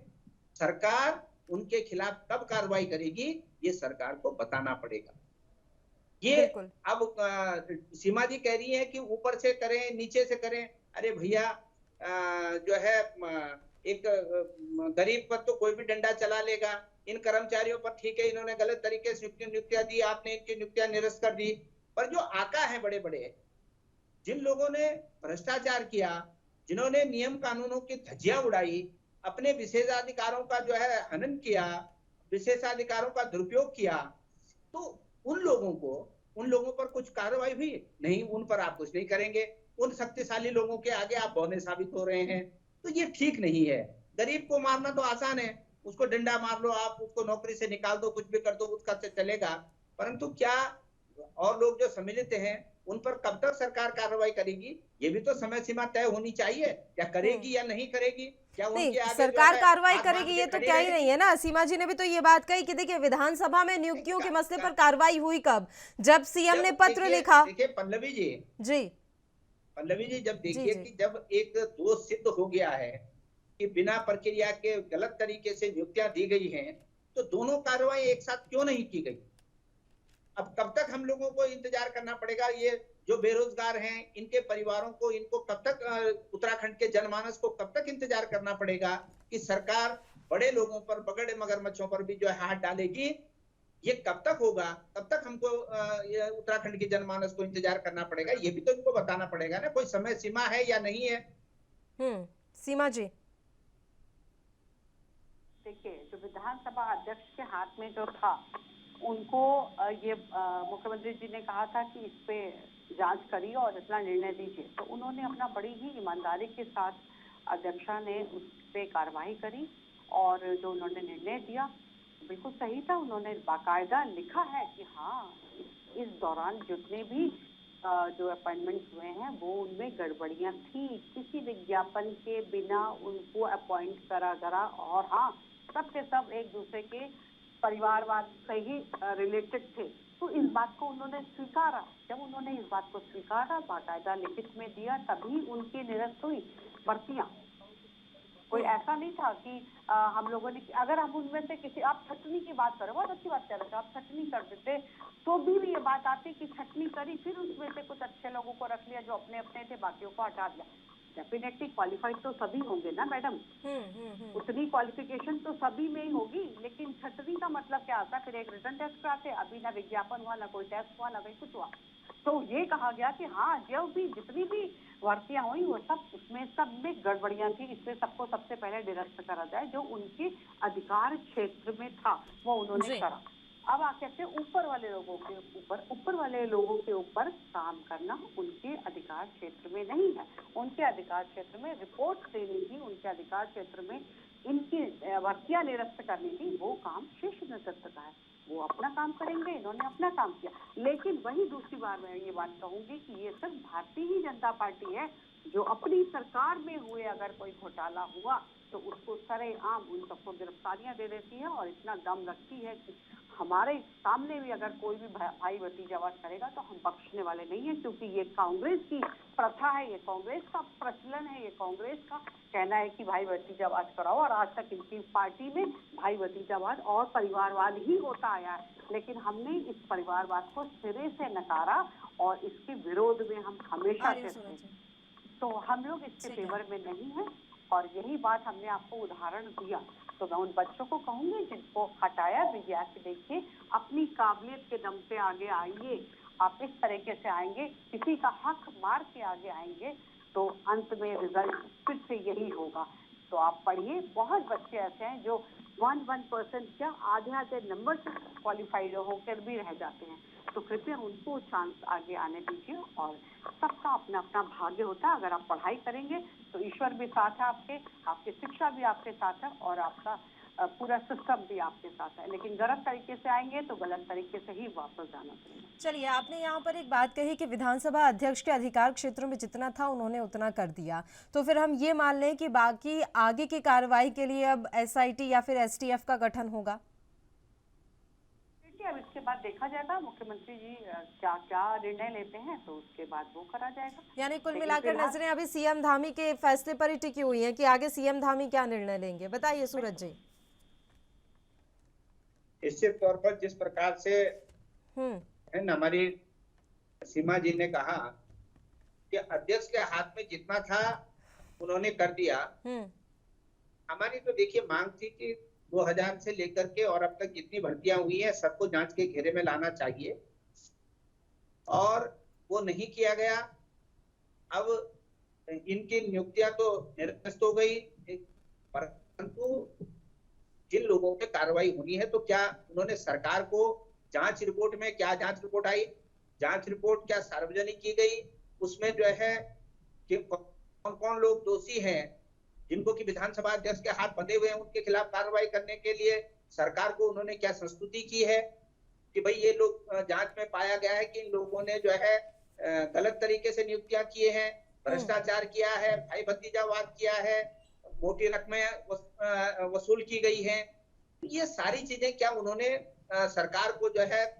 सरकार उनके खिलाफ कब कार्रवाई करेगी, ये सरकार को बताना पड़ेगा। ये अब सीमा जी कह रही है कि ऊपर से करें, नीचे से करें। अरे भैया, जो है एक गरीब पर तो कोई भी डंडा चला लेगा। इन कर्मचारियों पर ठीक है, इन्होंने गलत तरीके से नियुक्तियां दी, आपने इनकी नियुक्तियां निरस्त कर दी। पर जो आका है बड़े बड़े, जिन लोगों ने भ्रष्टाचार किया, जिन्होंने नियम कानूनों की धज्जियां उड़ाई, अपने विशेषाधिकारों का जो है हनन किया, विशेषाधिकारों का दुरुपयोग किया, तो उन लोगों पर कुछ कार्रवाई हुई नहीं, उन पर आप कुछ नहीं करेंगे। उन शक्तिशाली लोगों के आगे आप बौने साबित हो रहे हैं, तो ये ठीक नहीं है। गरीब को मारना तो आसान है, उसको डंडा मार लो, आप उसको नौकरी से निकाल दो, कुछ भी कर दो, उसका से चलेगा। परंतु क्या और लोग जो सम्मिलित हैं उन पर कब तक सरकार कार्रवाई करेगी, ये भी तो समय सीमा तय होनी चाहिए, या करेगी या नहीं करेगी, क्या नहीं, उनके आगे सरकार कार्रवाई हाथ करेगी बांध ये के तो खड़ी क्या ही रहेगी? नहीं है ना। सीमा जी ने भी तो ये बात कही कि देखिए विधानसभा में नियुक्तियों के मसले पर कार्रवाई हुई कब, जब सीएम ने पत्र लिखा। देखिए पल्लवी जी, जी जब देखिए जी। कि जब एक दोष सिद्ध हो गया है कि बिना प्रक्रिया के गलत तरीके से नियुक्तियां दी गई हैं, तो दोनों कार्रवाई एक साथ क्यों नहीं की गई? अब कब तक हम लोगों को इंतजार करना पड़ेगा? ये जो बेरोजगार हैं, इनके परिवारों को, इनको कब तक, उत्तराखंड के जनमानस को कब तक इंतजार करना पड़ेगा कि सरकार बड़े लोगों पर, बड़े मगरमच्छों पर भी जो है हाथ डालेगी? ये कब तक होगा? कब तक हमको ये उत्तराखंड के जनमानस को इंतजार करना पड़ेगा? ये भी तो इनको बताना पड़ेगा ना, कोई समय सीमा है या नहीं है। सीमा जी, देखिए, जो विधानसभा अध्यक्ष के हाथ में जो था, उनको ये मुख्यमंत्री जी ने कहा था कि इस पे जांच करिए और इतना निर्णय दीजिए, तो उन्होंने अपना बड़ी ही ईमानदारी के साथ अध्यक्षा ने उस पे कार्रवाई करी और जो उन्होंने निर्णय दिया बिल्कुल सही था। उन्होंने बाकायदा लिखा है कि हाँ, इस दौरान जितने भी जो अपॉइंटमेंट हुए हैं वो उनमें गड़बड़ियां थी, किसी विज्ञापन के बिना उनको अपॉइंट करा गया, और हाँ, सब के सब एक दूसरे के परिवारवाद से ही रिलेटेड थे। तो इस बात को उन्होंने स्वीकारा। जब उन्होंने इस बात को स्वीकारा, बाकायदा लिखित में दिया, तभी उनकी निरस्त हुई भर्तियां। कोई ऐसा नहीं था कि हम लोगों ने, अगर हम उनमें से किसी, आप छटनी की बात करें, बहुत अच्छी बात कह रहे थे, आप छटनी कर देते तो भी ये बात आती कि छटनी करी, फिर उसमें से कुछ अच्छे लोगों को रख लिया जो अपने अपने थे, बाकियों को हटा दिया। डेफिनेटली क्वालिफाइड तो सभी होंगे ना मैडम, उतनी क्वालिफिकेशन तो सभी में ही होगी, लेकिन छटनी का मतलब क्या आता? फिर एक रिटर्न टेस्ट कराते, अभी ना विज्ञापन हुआ, ना कोई टेस्ट हुआ, ना कहीं कुछ हुआ। तो ये कहा गया कि हाँ, जो भी जितनी भी भर्तियां हुई वो सब, उसमें सब में गड़बड़ियां थी, इसलिए सबको सबसे पहले निरस्त करा जाए। जो उनके अधिकार क्षेत्र में था वो उन्होंने करा। अब आप कहते हैं ऊपर वाले लोगों के ऊपर वाले लोगों के ऊपर काम करना उनके अधिकार क्षेत्र में नहीं है। उनके अधिकार क्षेत्र में रिपोर्ट देनी थी, उनके अधिकार क्षेत्र में इनकी भर्तियां निरस्त करनी थी, वो काम शीर्ष नेतृत्व का है, वो अपना काम करेंगे। इन्होंने अपना काम किया, लेकिन वही दूसरी बार मैं ये बात कहूंगी कि ये सिर्फ भारतीय जनता पार्टी है जो अपनी सरकार में हुए अगर कोई घोटाला हुआ तो उसको सरेआम उन सबको गिरफ्तारियां दे देती है और इतना दम रखती है कि हमारे सामने भी अगर कोई भी भाई भतीजावाद करेगा तो हम बख्शने वाले नहीं है, क्योंकि ये कांग्रेस की प्रथा है, ये कांग्रेस का प्रचलन है, ये कांग्रेस का कहना है कि भाई भतीजावाद कराओ, और आज तक इनकी पार्टी में भाई भतीजावाद और परिवारवाद ही होता आया है। लेकिन हमने इस परिवारवाद को सिरे से नकारा और इसके विरोध में हम हमेशा से थे, तो हम लोग इसके फेवर में नहीं है। और यही बात हमने आपको उदाहरण दिया, तो मैं उन बच्चों को कहूंगी जिनको हटाया विजया के, देखिए अपनी काबिलियत के दम पे आगे आइए। आप इस तरीके से आएंगे, किसी का हक मार के आगे आएंगे, तो अंत में रिजल्ट फिर से यही होगा। तो आप पढ़िए, बहुत बच्चे ऐसे हैं जो 1% क्या आधे नंबर से क्वालिफाइड होकर भी रह जाते हैं, तो कृपया उनको चांस आगे आने दीजिए। और सबका अपना अपना भाग्य होता है, अगर आप पढ़ाई करेंगे तो ईश्वर भी साथ है आपके, आपकी शिक्षा भी आपके साथ है और आपका पूरा सिस्टम भी आपके साथ है। लेकिन गलत तरीके से आएंगे तो गलत तरीके से ही वापस जाना पड़ेगा। चलिए, आपने यहाँ पर एक बात कही कि विधानसभा अध्यक्ष के अधिकार क्षेत्रों में जितना था उन्होंने उतना कर दिया, तो फिर हम ये मान लें कि बाकी आगे की कार्रवाई के लिए अब एसआईटी या फिर एसटीएफ का गठन होगा? अब इसके बाद देखा जाएगा मुख्यमंत्री जी क्या क्या निर्णय लेते हैं, तो उसके बाद वो करा जाएगा। यानी कुल मिलाकर नजरें अभी सीएम धामी के फैसले पर ही टिकी हुई हैं कि आगे सीएम धामी क्या निर्णय लेंगे। बताइए सूरज जी। निश्चित तौर पर जिस प्रकार से है ना, हमारी सीमा जी ने कहा कि अध्यक्ष के हाथ में जितना था उन्होंने कर दिया। हमारी तो देखिए मांग थी कि 2000 से लेकर के और अब तक जितनी भर्तियां हुई है सबको जांच के घेरे में लाना चाहिए, और वो नहीं किया गया। अब इनकी नियुक्तियां तो निरस्त हो गई, परंतु जिन लोगों पे कार्रवाई होनी है, तो क्या उन्होंने सरकार को जांच रिपोर्ट में, क्या जांच रिपोर्ट आई, जांच रिपोर्ट क्या सार्वजनिक की गई, उसमें जो है कि कौन कौन लोग दोषी हैं, जिनको कि विधानसभा अध्यक्ष के हाथ बंधे हुए हैं, उनके खिलाफ कार्रवाई करने के लिए सरकार को उन्होंने क्या संस्तुति की है कि भाई ये लोग, जांच में पाया गया है कि इन लोगों ने जो है गलत तरीके से नियुक्तियां किए हैं, भ्रष्टाचार किया है, भाई भतीजावाद किया है, मोटी रकमें वसूल की गई हैं। ये सारी चीजें क्या उन्होंने सरकार को जो है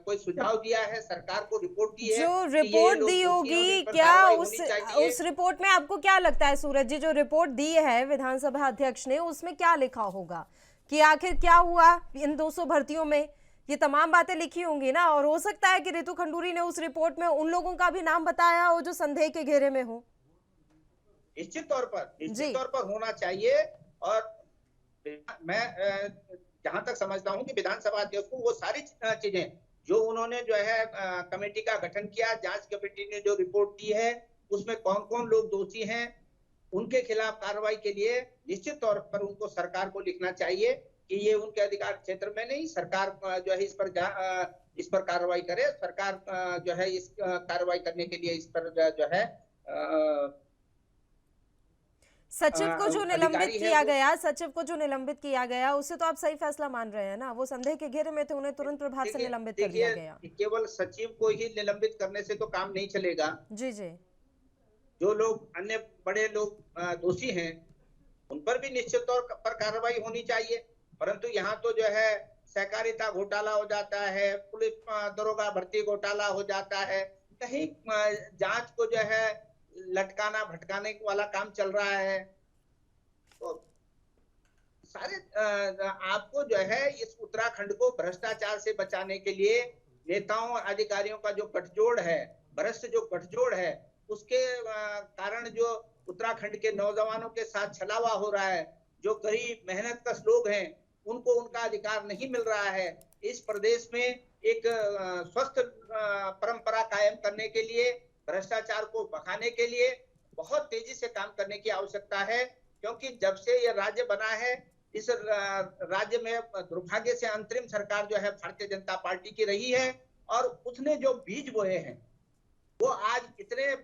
कोई सुझाव दिया है, सरकार को रिपोर्ट दी है जो कि ये रिपोर्ट लोग दी दोषी हैं और होगी, इन पर क्या कार्रवाई उस होनी चाहिए। उस रिपोर्ट में आपको क्या लगता है सूरज जी, जो रिपोर्ट दी है विधानसभा अध्यक्ष ने, उसमें क्या लिखा होगा कि आखिर क्या हुआ इन 200 भर्तियों में? ये तमाम बातें लिखी होंगी ना, और हो सकता है कि रितु खंडूरी ने उस रिपोर्ट में उन लोगों का भी नाम बताया हो जो संदेह के घेरे में हो। निश्चित तौर जी। पर होना चाहिए। और मैं जहां तक समझता हूं कि विधानसभा अध्यक्ष को वो सारी चीजें जो उन्होंने जो है कमेटी का गठन किया, जांच कमेटी ने जो रिपोर्ट दी है उसमें कौन कौन लोग दोषी हैं, उनके खिलाफ कार्रवाई के लिए निश्चित तौर पर उनको सरकार को लिखना चाहिए कि ये उनके अधिकार क्षेत्र में नहीं, सरकार जो है इस पर कार्रवाई करे। सरकार जो है इस कार्रवाई करने के लिए इस पर जो है सचिव को जो निलंबित अधिकारी है किया वो- गया, सचिव को जो निलंबित किया गया, उससे तो आप सही फैसला मान रहे हैं ना? वो संदेह के घेरे में थे, उन्हें तुरंत प्रभाव से निलंबित कर दिया गया। केवल सचिव को ही निलंबित करने से तो काम नहीं चलेगा। जी जी। जो लोग अन्य बड़े लोग दोषी हैं उन पर भी निश्चित तौर पर कार्रवाई होनी चाहिए। परंतु यहाँ तो जो है सहकारिता घोटाला हो जाता है, पुलिस दरोगा भर्ती घोटाला हो जाता है, कहीं जांच को जो है लटकाना भटकाने वाला काम चल रहा है। तो सारे आपको जो है इस उत्तराखंड को भ्रष्टाचार से बचाने के लिए नेताओं और अधिकारियों का जो गठजोड़ है, भ्रष्ट जो गठजोड़ है, उसके कारण जो उत्तराखंड के नौजवानों के साथ छलावा हो रहा है, जो गरीब मेहनतकश लोग हैं उनको उनका अधिकार नहीं मिल रहा है। इस प्रदेश में एक स्वस्थ परंपरा कायम करने के लिए, भ्रष्टाचार को भगाने के लिए बहुत तेजी से काम करने की आवश्यकता है। क्योंकि जब से ये राज्य बना है, इस राज्य में दुर्भाग्य से अंतरिम सरकार जो है भारतीय जनता पार्टी की रही है, और उसने जो बीज बोए हैं वो आज इतने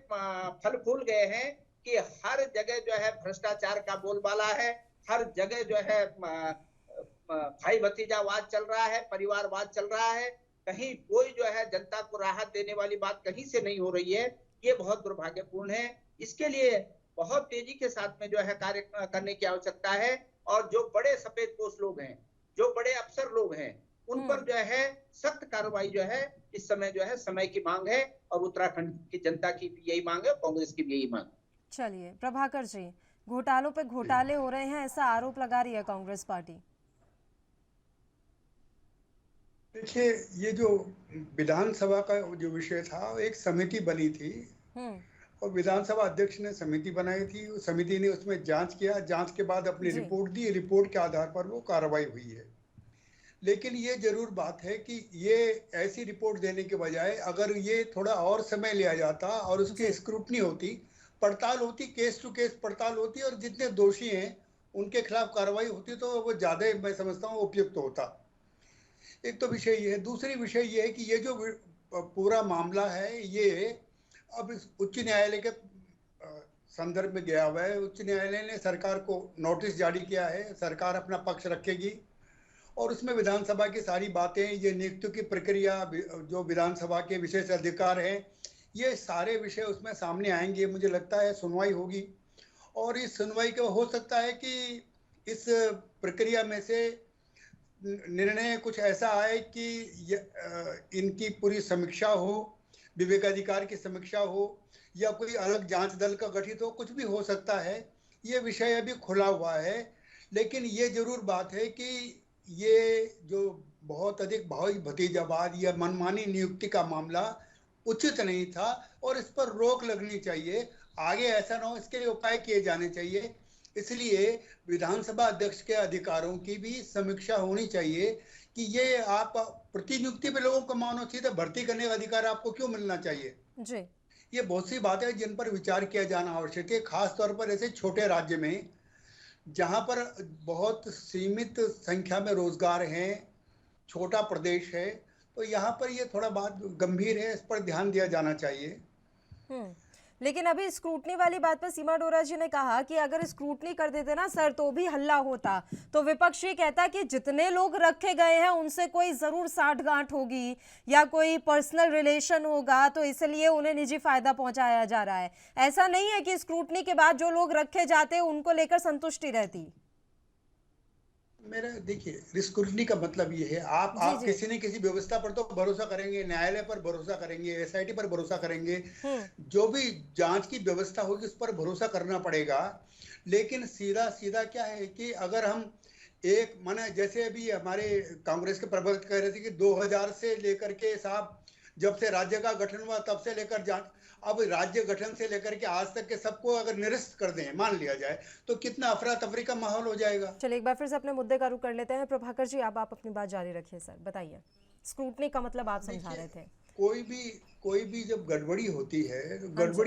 फल फूल गए हैं कि हर जगह जो है भ्रष्टाचार का बोलबाला है, हर जगह जो है भाई भतीजावाद चल रहा है, परिवारवाद चल रहा है। कहीं कोई जो है जनता को राहत देने वाली बात कहीं से नहीं हो रही है। ये बहुत दुर्भाग्यपूर्ण है। इसके लिए बहुत तेजी के साथ में जो है कार्य करने की आवश्यकता है। और जो बड़े सफेदपोश लोग हैं, जो बड़े अफसर लोग हैं, उन पर जो है सख्त कार्रवाई जो है इस समय जो है समय की मांग है, और उत्तराखंड की जनता की भी यही मांग है, कांग्रेस की भी यही मांग। चलिए प्रभाकर जी, घोटालों पे घोटाले हो रहे हैं, ऐसा आरोप लगा रही है कांग्रेस पार्टी। देखिए, ये जो विधानसभा का जो विषय था, एक समिति बनी थी और विधानसभा अध्यक्ष ने समिति बनाई थी। उस समिति ने उसमें जांच किया, जांच के बाद अपनी रिपोर्ट दी, रिपोर्ट के आधार पर वो कार्रवाई हुई है। लेकिन ये जरूर बात है कि ये ऐसी रिपोर्ट देने के बजाय अगर ये थोड़ा और समय लिया जाता और उसकी स्क्रूटनी होती, पड़ताल होती, केस टू केस पड़ताल होती, और जितने दोषी हैं उनके खिलाफ कार्रवाई होती, तो वो ज्यादा मैं समझता हूँ उपयुक्त होता। एक तो विषय ये है। दूसरी विषय ये है कि ये जो पूरा मामला है ये अब उच्च न्यायालय के संदर्भ में गया हुआ है। उच्च न्यायालय ने सरकार को नोटिस जारी किया है, सरकार अपना पक्ष रखेगी और उसमें विधानसभा की सारी बातें, ये नियुक्तियों की प्रक्रिया, जो विधानसभा के विशेष अधिकार हैं, ये सारे विषय उसमें सामने आएंगे। मुझे लगता है सुनवाई होगी और इस सुनवाई का हो सकता है कि इस प्रक्रिया में से निर्णय कुछ ऐसा आए कि इनकी पूरी समीक्षा हो, विवेकाधिकार की समीक्षा हो, या कोई अलग जांच दल का गठित हो, कुछ भी हो सकता है। ये विषय अभी खुला हुआ है। लेकिन ये जरूर बात है कि ये जो बहुत अधिक भाई भतीजावाद या मनमानी नियुक्ति का मामला उचित नहीं था और इस पर रोक लगनी चाहिए। आगे ऐसा ना हो, इसके लिए उपाय किए जाने चाहिए। इसलिए विधानसभा अध्यक्ष के अधिकारों की भी समीक्षा होनी चाहिए कि ये आप प्रतिनियुक्ति पे लोगों को मानो, सीधे भर्ती करने का अधिकार आपको क्यों मिलना चाहिए जी। ये बहुत सी बातें हैं जिन पर विचार किया जाना आवश्यक है, खास तौर पर ऐसे छोटे राज्य में जहां पर बहुत सीमित संख्या में रोजगार हैं, छोटा प्रदेश है, तो यहाँ पर ये थोड़ा बात गंभीर है, इस पर ध्यान दिया जाना चाहिए। लेकिन अभी स्क्रूटनी वाली बात पर सीमा डोरा जी ने कहा कि अगर स्क्रूटनी कर देते ना सर तो भी हल्ला होता। तो विपक्ष ये कहता है कि जितने लोग रखे गए हैं उनसे कोई जरूर साठगांठ होगी या कोई पर्सनल रिलेशन होगा, तो इसलिए उन्हें निजी फायदा पहुंचाया जा रहा है। ऐसा नहीं है कि स्क्रूटनी के बाद जो लोग रखे जाते उनको लेकर संतुष्टि रहती। मेरा देखिए, स्क्रूटनी का मतलब ये है आप जी। किसी न किसी व्यवस्था पर तो भरोसा करेंगे, न्यायालय पर भरोसा करेंगे, एसआईटी पर भरोसा करेंगे, जो भी जांच की व्यवस्था होगी उस पर भरोसा करना पड़ेगा। लेकिन सीधा सीधा क्या है कि अगर हम एक माने जैसे अभी हमारे कांग्रेस के प्रवक्ता कह रहे थे कि 2000 से लेकर के साहब जब से राज्य का गठन हुआ तब से लेकर जांच, अब राज्य गठन से लेकर के आज तक के सबको अगर निरस्त कर दें मान लिया जाए तो कितना अफरा तफरी का माहौल हो जाएगा। चलिए एक बार फिर से अपने मुद्दे का रुख कर लेते हैं। प्रभाकर जी आप अपनी बात जारी रखिए। सर बताइए, स्क्रूटनी का मतलब आप समझा रहे थे। कोई भी जब गड़बड़ी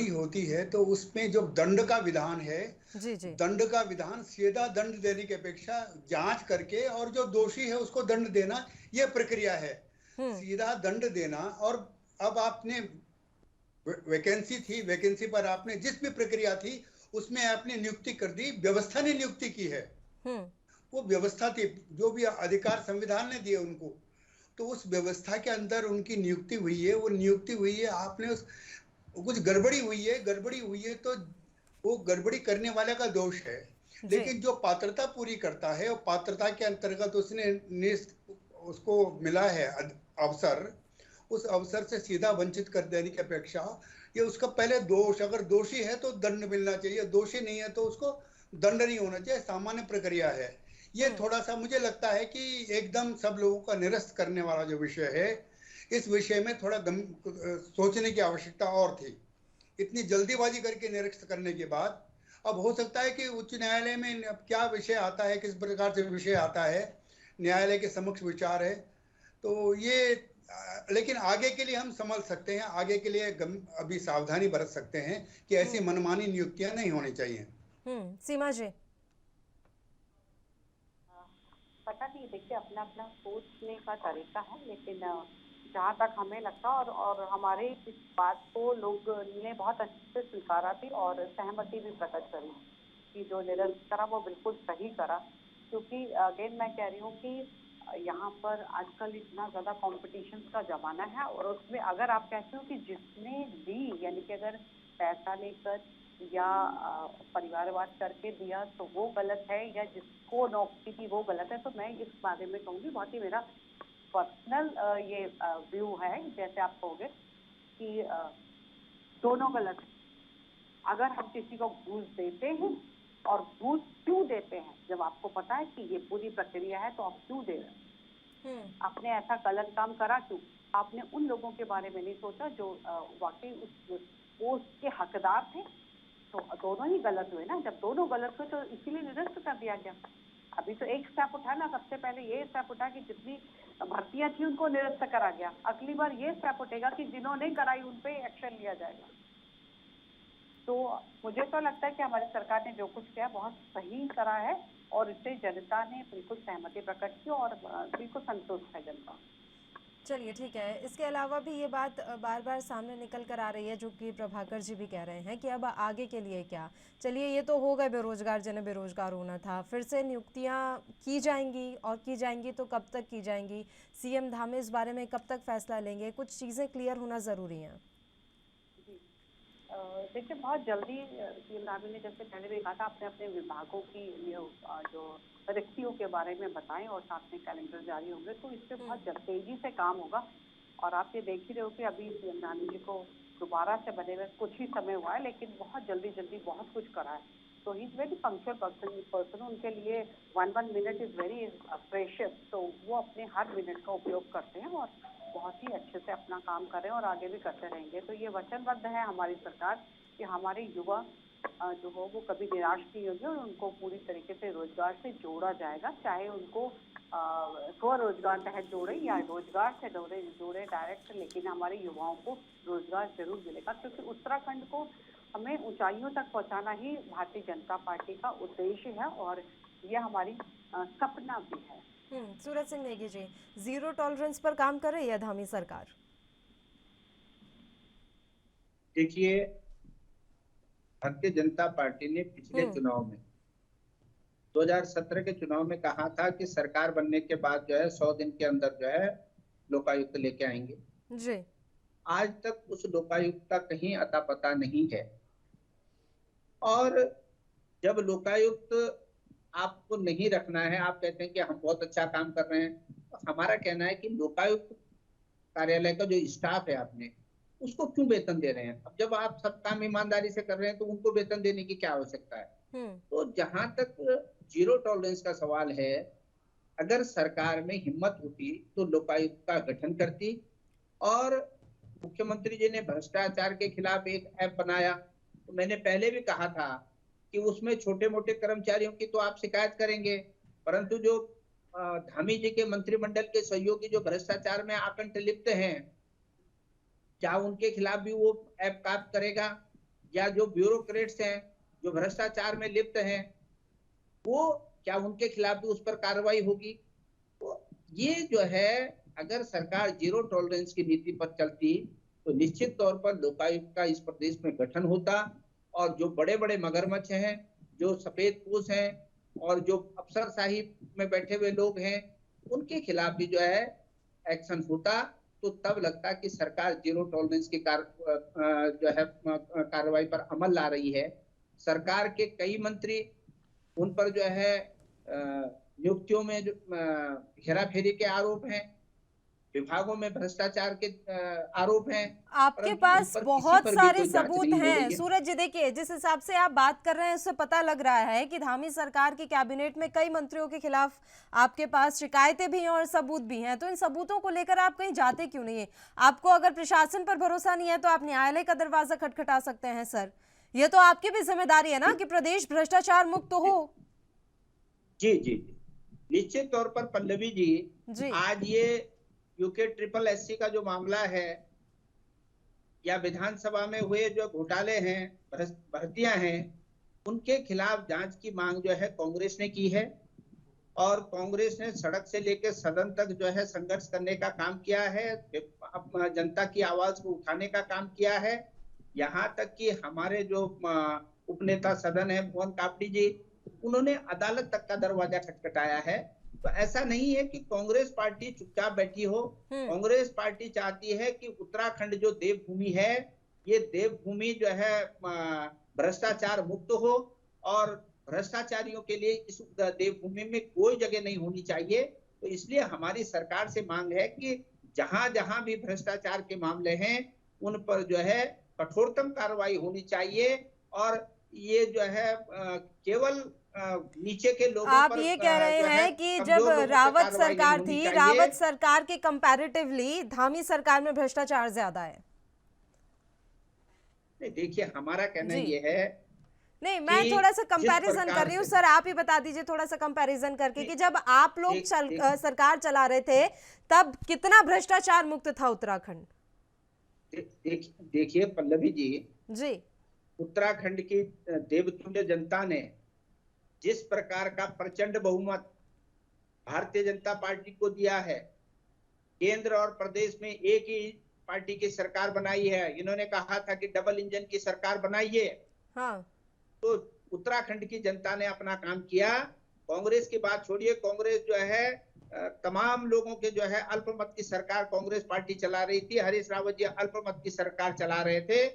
होती है तो उसमें जो दंड का विधान है, जी। दंड का विधान सीधा दंड देने की अपेक्षा जांच करके और जो दोषी है उसको दंड देना, यह प्रक्रिया है। सीधा दंड देना। और अब आपने वैकेंसी थी, वैकेंसी पर आपने जिस भी प्रक्रिया थी उसमें आपने नियुक्ति कर दी, व्यवस्था ने नियुक्ति की है। वो व्यवस्था थी, जो भी अधिकार संविधान ने दिए उनको, तो उस व्यवस्था के अंदर उनकी नियुक्ति हुई है। वो नियुक्ति हुई है, आपने उस कुछ गड़बड़ी हुई है तो वो गड़बड़ी करने वाले का दोष है। लेकिन जो पात्रता पूरी करता है और पात्रता के अंतर्गत उसको मिला है अवसर, उस अवसर से सीधा वंचित कर देने की अपेक्षा ये उसका पहले दोष, अगर दोषी है तो दंड मिलना चाहिए, दोषी नहीं है तो उसको दंड नहीं होना चाहिए, सामान्य प्रक्रिया है। ये थोड़ा सा मुझे लगता है कि एकदम सब लोगों का निरस्त करने वाला जो विषय है, इस विषय में थोड़ा सोचने की आवश्यकता और थी। इतनी जल्दीबाजी करके निरस्त करने के बाद अब हो सकता है कि उच्च न्यायालय में क्या विषय आता है, किस प्रकार से विषय आता है, न्यायालय के समक्ष विचार है। तो ये लेकिन आगे के लिए हम संभल सकते हैं, आगे के लिए अभी सावधानी बरत सकते हैं कि ऐसी मनमानी नियुक्तियां नहीं होनी चाहिए। सीमा जी पता नहीं, देखिए अपना अपना सोचने का तरीका है, लेकिन जहाँ तक हमें लगता और हमारे इस बात को लोग ने बहुत अच्छे से स्वीकारा भी और सहमति भी प्रकट करी कि जो निरस्त करा वो बिल्कुल सही करा। क्योंकि अगेन मैं कह रही हूँ कि यहाँ पर आजकल इतना ज़्यादा कंपटीशन का ज़माना है और उसमें अगर आप कहते हो कि जिसने दी, यानी कि अगर पैसा लेकर या परिवारवाद करके दिया तो वो गलत है, या जिसको नौकरी दी वो गलत है, तो मैं इस बारे में कहूँगी, बहुत ही मेरा पर्सनल ये व्यू है, जैसे आप कहोगे कि दोनों गलत है। अगर हम किसी को घूस देते हैं और घूस क्यों देते हैं, जब आपको पता है कि ये पूरी प्रक्रिया है तो आप क्यों दे रहे हैं? आपने ऐसा गलत काम करा क्यों? आपने उन लोगों के बारे में नहीं सोचा जो वाकई उस पोस्ट के हकदार थे। तो दोनों ही गलत हुए ना। जब दोनों गलत हुए तो इसीलिए निरस्त कर दिया गया। अभी तो एक स्टेप उठा ना, सबसे पहले ये स्टेप उठा कि जितनी भर्तियां थी उनको निरस्त करा गया। अगली बार ये स्टेप उठेगा कि जिन्होंने कराई उन पे एक्शन लिया जाएगा। तो मुझे तो लगता है कि हमारी सरकार ने जो कुछ किया बहुत सही करा है और इससे जनता ने बिल्कुल सहमति प्रकट की और बिल्कुल संतुष्ट है जनता। चलिए ठीक है। इसके अलावा भी ये बात बार बार सामने निकल कर आ रही है, जो कि प्रभाकर जी भी कह रहे हैं कि अब आगे के लिए क्या। चलिए ये तो हो गए बेरोजगार, जिन्हें बेरोजगार होना था, फिर से नियुक्तियां की जाएंगी और की जाएंगी तो कब तक की जाएंगी? सीएम धामी इस बारे में कब तक फैसला लेंगे? कुछ चीज़ें क्लियर होना ज़रूरी हैं। देखिए बहुत जल्दी सीएम धामी ने जैसे पहले भी कहा था अपने अपने विभागों की जो रिक्तियों के बारे में बताएं और साथ में कैलेंडर जारी होंगे, तो इससे बहुत तेजी से काम होगा। और आप ये देख ही रहे हो कि अभी सीएम धामी जी को दोबारा से बने हुए कुछ ही समय हुआ है, लेकिन बहुत जल्दी बहुत कुछ करा है। तो he is very punctual person. उनके लिए 1 मिनट इज़ वेरी प्रेशियस। तो वो अपने हर मिनट का उपयोग करते हैं और बहुत ही अच्छे से अपना काम कर रहे हैं और आगे भी करते रहेंगे। तो ये वचनबद्ध है हमारी सरकार कि हमारे युवा जो हो वो कभी निराश नहीं होगी और उनको पूरी तरीके से रोजगार से जोड़ा जाएगा, चाहे उनको स्वरोजगार तहत जोड़े या रोजगार से जोड़े डायरेक्ट, लेकिन हमारे युवाओं को रोजगार जरूर मिलेगा। क्योंकि उत्तराखंड को हमें ऊंचाइयों तक पहुंचाना ही भारतीय जनता पार्टी का उद्देश्य है और यह हमारी सपना भी है। सूरज सिंह नेगी जी, जीरो टॉलरेंस पर काम कर रही है धामी सरकार? देखिए भारतीय जनता पार्टी ने पिछले चुनाव में 2017 के चुनाव में कहा था कि सरकार बनने के बाद जो है 100 दिन के अंदर जो है लोकायुक्त लेके आएंगे जी। आज तक उस लोकायुक्त का कहीं अता पता नहीं है। और जब लोकायुक्त आपको नहीं रखना है, आप कहते हैं कि हम बहुत अच्छा काम कर रहे हैं, तो हमारा कहना है कि लोकायुक्त कार्यालय का जो स्टाफ है आपने उसको क्यों वेतन दे रहे हैं? अब जब आप सब काम ईमानदारी से कर रहे हैं तो उनको वेतन देने की क्या आवश्यकता है? तो जहां तक जीरो टॉलरेंस का सवाल है, अगर सरकार में हिम्मत होती तो लोकायुक्त का गठन करती। और मुख्यमंत्री जी ने भ्रष्टाचार के खिलाफ एक ऐप बनाया, तो मैंने पहले भी कहा था कि उसमें छोटे मोटे कर्मचारियों की तो आप शिकायत करेंगे, परंतु जो धामी जी के मंत्रिमंडल के सहयोगी जो भ्रष्टाचार में आकंठ लिप्त हैं, क्या उनके खिलाफ भी वो ऐप काम करेगा? या जो ब्यूरोक्रेट्स हैं जो भ्रष्टाचार में लिप्त हैं, वो क्या उनके खिलाफ भी उस पर कार्रवाई होगी? तो ये जो है, अगर सरकार जीरो टॉलरेंस की नीति पर चलती तो निश्चित तौर पर लोकायुक्त का इस प्रदेश में गठन होता, और जो बड़े बड़े मगरमच्छ हैं, जो सफेद पोश हैं और जो अफसरशाही में बैठे हुए लोग हैं, उनके खिलाफ भी जो है एक्शन होता। तो तब लगता कि सरकार जीरो टॉलरेंस की जो है कार्रवाई पर अमल ला रही है। सरकार के कई मंत्री, उन पर जो है नियुक्तियों में जो हेराफेरी के आरोप हैं, विभागों में भ्रष्टाचार के आरोप हैं। आपके पास बहुत सारे सबूत हैं सूरज जी। देखिए, जिस हिसाब से आप बात कर रहे हैं उससे पता लग रहा है कि धामी सरकार की कैबिनेट में कई मंत्रियों के खिलाफ आपके पास शिकायतें भी हैं और सबूत भी हैं। तो इन सबूतों को लेकर आप कहीं जाते क्यों नहीं है? आपको अगर प्रशासन पर भरोसा नहीं है तो आप न्यायालय का दरवाजा खटखटा सकते हैं सर। ये तो आपकी भी जिम्मेदारी है ना कि प्रदेश भ्रष्टाचार मुक्त हो। जी जी, निश्चित तौर पर पल्लवी जी, आज ये यूके ट्रिपल एससी का जो मामला है, या विधानसभा में हुए जो घोटाले हैं, भर्तियां हैं, उनके खिलाफ जांच की मांग जो है कांग्रेस ने की है। और कांग्रेस ने सड़क से लेकर सदन तक जो है संघर्ष करने का काम किया है, जनता की आवाज को उठाने का काम किया है। यहाँ तक कि हमारे जो उपनेता सदन है भुवन कापड़ी जी, उन्होंने अदालत तक का दरवाजा खटखटाया है। तो ऐसा नहीं है कि कांग्रेस पार्टी चुपचाप बैठी हो। कांग्रेस पार्टी चाहती है कि उत्तराखंड जो देवभूमि है, ये देवभूमि जो है भ्रष्टाचार मुक्त हो, और भ्रष्टाचारियों के लिए इस देवभूमि में कोई जगह नहीं होनी चाहिए। तो इसलिए हमारी सरकार से मांग है कि जहां जहां भी भ्रष्टाचार के मामले हैं, उन पर जो है कठोरतम कार्रवाई होनी चाहिए। और ये जो है केवल नीचे के लोगों आप पर ये कह रहे हैं कि जब रावत सरकार थी, रावत सरकार के कंपैरेटिवली धामी सरकार में भ्रष्टाचार ज्यादा है? नहीं, देखिए, हमारा कहना ये है, नहीं, मैं थोड़ा सा कंपैरिजन कर रही हूँ सर। आप ही बता दीजिए थोड़ा सा कंपैरिजन करके कि जब आप लोग सरकार चला रहे थे तब कितना भ्रष्टाचार मुक्त था उत्तराखंड? देखिए पल्लवी जी, उत्तराखंड की देवतुल्य जनता ने जिस प्रकार का प्रचंड बहुमत भारतीय जनता पार्टी को दिया है, केंद्र और प्रदेश में एक ही पार्टी की सरकार बनाई है। इन्होंने कहा था कि डबल इंजन की सरकार बनाइए। हाँ। तो उत्तराखंड की जनता ने अपना काम किया। कांग्रेस की बात छोड़िए, कांग्रेस जो है तमाम लोगों के जो है अल्पमत की सरकार कांग्रेस पार्टी चला रही थी। हरीश रावत जी अल्पमत की सरकार चला रहे थे।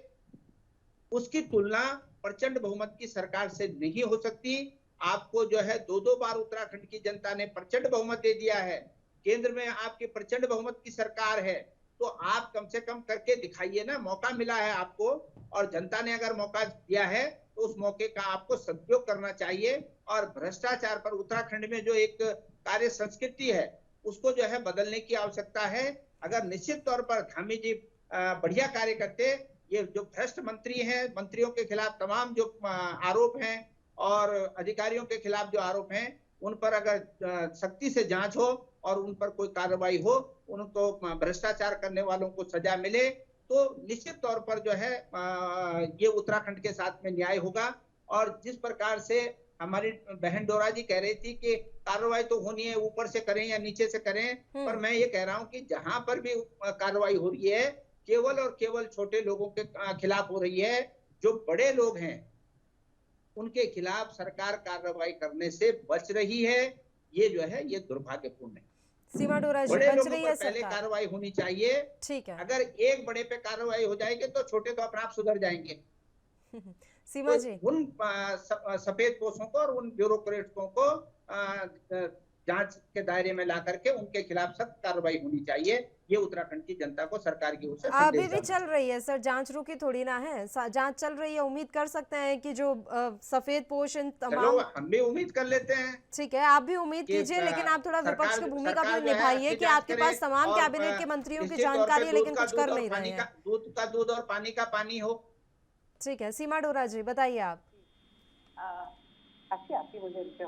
उसकी तुलना प्रचंड बहुमत की सरकार से नहीं हो सकती। आपको जो है दो बार उत्तराखंड की जनता ने प्रचंड बहुमत दे दिया है। केंद्र में आपके प्रचंड बहुमत की सरकार है, तो आप कम से कम करके दिखाइए ना। मौका मिला है आपको, और जनता ने अगर मौका दिया है तो उस मौके का आपको सदुपयोग करना चाहिए। और भ्रष्टाचार पर उत्तराखंड में जो एक कार्य संस्कृति है, उसको जो है बदलने की आवश्यकता है। अगर निश्चित तौर पर धामी जी बढ़िया कार्य करते, ये जो भ्रष्ट मंत्री हैं, मंत्रियों के खिलाफ तमाम जो आरोप हैं और अधिकारियों के खिलाफ जो आरोप हैं, उन पर अगर सख्ती से जांच हो और उन पर कोई कार्रवाई हो, उनको भ्रष्टाचार करने वालों को सजा मिले, तो निश्चित तौर पर जो है ये उत्तराखंड के साथ में न्याय होगा। और जिस प्रकार से हमारी बहन डोरा जी कह रही थी कि कार्रवाई तो होनी है, ऊपर से करें या नीचे से करें, पर मैं ये कह रहा हूं कि जहां पर भी कार्रवाई हो रही है, केवल और केवल छोटे लोगों के खिलाफ हो रही है। जो बड़े लोग हैं, उनके खिलाफ सरकार कार्रवाई करने से बच रही है। ये जो है ये दुर्भाग्यपूर्ण है। सीमा डोरा जी, बड़े बच लोगों रही पर है पहले सरकार। कार्रवाई होनी चाहिए। ठीक है। अगर एक बड़े पे कार्रवाई हो जाएगी तो छोटे तो अपने आप सुधर जाएंगे। सीमा तो जी, उन सफेद पोशों को और उन ब्यूरोक्रेट्सों को जांच के दायरे में ला करके उनके खिलाफ सख्त कार्रवाई होनी चाहिए। ये उत्तराखंड की जनता को सरकार की ओर से अभी संदेश भी जाना चल रही है सर, जांच रुकी थोड़ी ना है, जांच चल रही है। उम्मीद कर सकते हैं कि जो सफेद पोश इन चलो तमाम, हम भी उम्मीद कर लेते हैं ठीक है आप भी उम्मीद कि कीजिए, लेकिन आप थोड़ा विपक्ष की भूमिका सरकार भी जो है निभाइए अच्छी कि जांच आपके करे पास तमाम और कैबिनेट के मंत्रियों की निश्चित तौर जानकारी पे है लेकिन कुछ कर नहीं रहे हैं। दूध का दूध और पानी का पानी हो। ठीक है, सीमा डोरा जी बताइए आप। अच्छी आती मुझे इनसे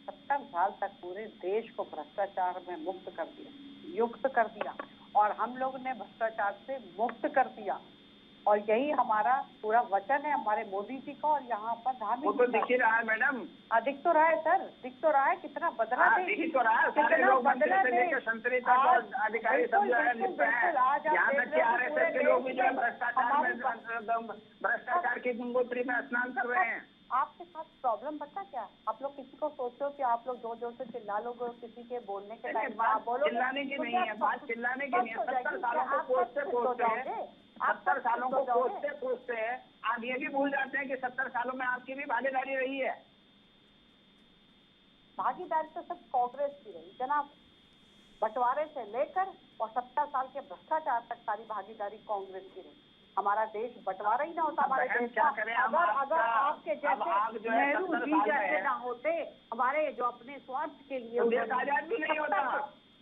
70 साल तक पूरे देश को भ्रष्टाचार में मुक्त कर दिया, युक्त कर दिया, और हम लोग ने भ्रष्टाचार से मुक्त कर दिया। और यही हमारा पूरा वचन है हमारे मोदी जी का। और यहाँ पर वो तो दिख ही रहा है मैडम। दिख तो रहा है सर, दिख तो रहा है। कितना बदला हाँ, दिख ही तो रहा है। सारे लोग मंत्री से लेकर संतरी तक और अधिकारी सब जो है लिप्त हैं। यहाँ तक कि आरएसएस के लोग भी जो है भ्रष्टाचार की गंगोत्री में स्नान कर रहे हैं। आपके साथ प्रॉब्लम पता क्या, आप लोग किसी को सोचो कि आप लोग जोर जोर से चिल्ला लोगे, किसी के बोलने के टाइम बोलो। चिल्लाने की नहीं है बात, चिल्लाने की नहीं है। 70 सालों को कोसते कोसते 70 सालों को कोसते कोसते आप ये भी भूल जाते हैं कि 70 सालों में आपकी भी भागीदारी रही है। भागीदारी तो सब कांग्रेस की रही जनाब, बंटवारे से लेकर और 70 साल के भ्रष्टाचार तक सारी भागीदारी कांग्रेस की रही। हमारा देश बंटवारा ही ना होता हमारे देश का। अगर आपके जैसे नेहरू जी जैसे ना होते, हमारे जो अपने स्वार्थ के लिए आजाद भी नहीं होता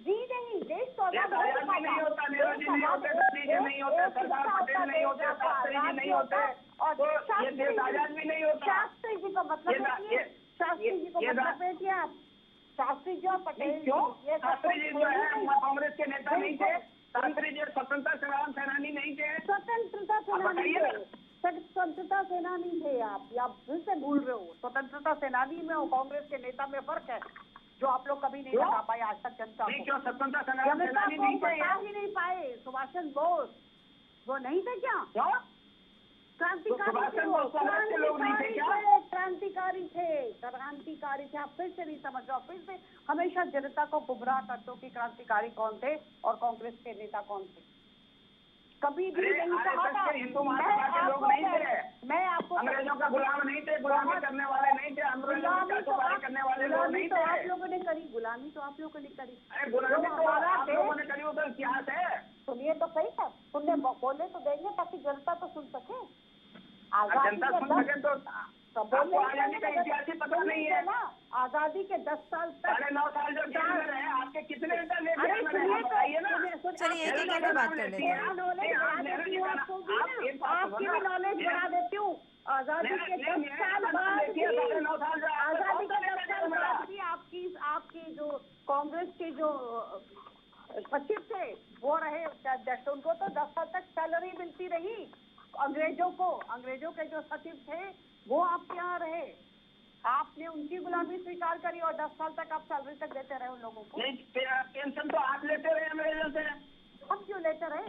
जी, नहीं देश तो आजाद भी नहीं होता। नेहरू जी नहीं होते, गांधी जी नहीं होते, सरदार पटेल नहीं होते, शास्त्री जी नहीं होते, और तो ये देश आजाद भी नहीं होता। शास्त्री जी का मतलब शास्त्री जी को मतलब बेटिए आप, शास्त्री जी और पटेल क्यों? शास्त्री जी जो है कांग्रेस के नेता नहीं थे। शास्त्री जी स्वतंत्रता संग्राम सेनानी नहीं थे। स्वतंत्रता सेनानी थे, स्वतंत्रता सेनानी थे आप फिर से भूल रहे हो। स्वतंत्रता सेनानी में और कांग्रेस के नेता में फर्क है जो आप लोग कभी नहीं बता पाए आज तक जनता को। क्यों स्वतंत्रता संग्राम सेनानी नहीं थे? बता ही नहीं पाए। सुभाष चंद्र बोस वो नहीं थे क्या? क्रांतिकारी थे, क्रांतिकारी थे। आप फिर से नहीं समझ रहे हो, फिर से हमेशा जनता को गुमराह करते हो कि क्रांतिकारी कौन थे और कांग्रेस के नेता कौन थे। कभी भी नहीं कहा था। हिंदू महासभा के लोग नहीं थे, मैं आपको अंग्रेजों का गुलाम नहीं थे, गुलामी करने वाले नहीं थे, अंग्रेजों की कारोबारी करने वाले लोग नहीं थे। आप लोगों ने करी गुलामी, तो आप लोगों ने करी। अरे गुलामी तो आप लोगों ने करी, वो तो इतिहास है। सुनिए तो सही था, सुनने बोले तो देंगे ताकि जनता तो सुन सके। जनता सुन सके तो आपको आजादी का इतिहास ही पता नहीं है ना। आजादी के 10 साल तक 9.5 साल जो जेल में रहे, आपके कितने इंटरनेट चलिए एक एक करके बात कर लेते हैं। आपकी भी नॉलेज बढ़ा देती हूँ। आजादी के 10 साल बाद भी, आजादी के 10 साल बाद भी आपकी जो कांग्रेस के जो सचिव थे वो रहे अध्यक्ष, उनको तो 10 साल तक सैलरी मिलती रही। अंग्रेजों के जो सचिव थे वो आपके यहाँ रहे, आपने उनकी गुलामी स्वीकार करी और 10 साल तक आप सैलरी तक देते रहे उन लोगों को। पेंशन तो आप लेते रहे अंग्रेजों से, हम क्यों लेते रहे?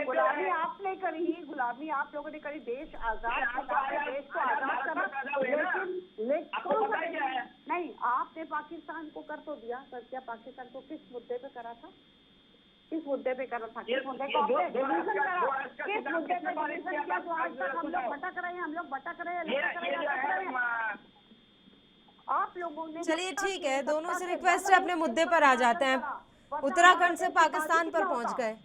गुलामी आपने करी, गुलामी आप लोगों ने करी। देश आजाद, देश को आजाद करा, लेकिन नहीं, आपने पाकिस्तान को कर तो दिया। कर क्या पाकिस्तान को किस मुद्दे पे करा था? किस मुद्दे पे करा था? किस मुद्दे को आपने डिवीजन करा? किस मुद्दे पे डिवीजन किया जो आज तक हम लोग भटक रहे हैं, आप लोगों ने। चलिए ठीक है, दोनों से रिक्वेस्ट है अपने मुद्दे पर आ जाते हैं। उत्तराखंड से पाकिस्तान पर पहुंच गए,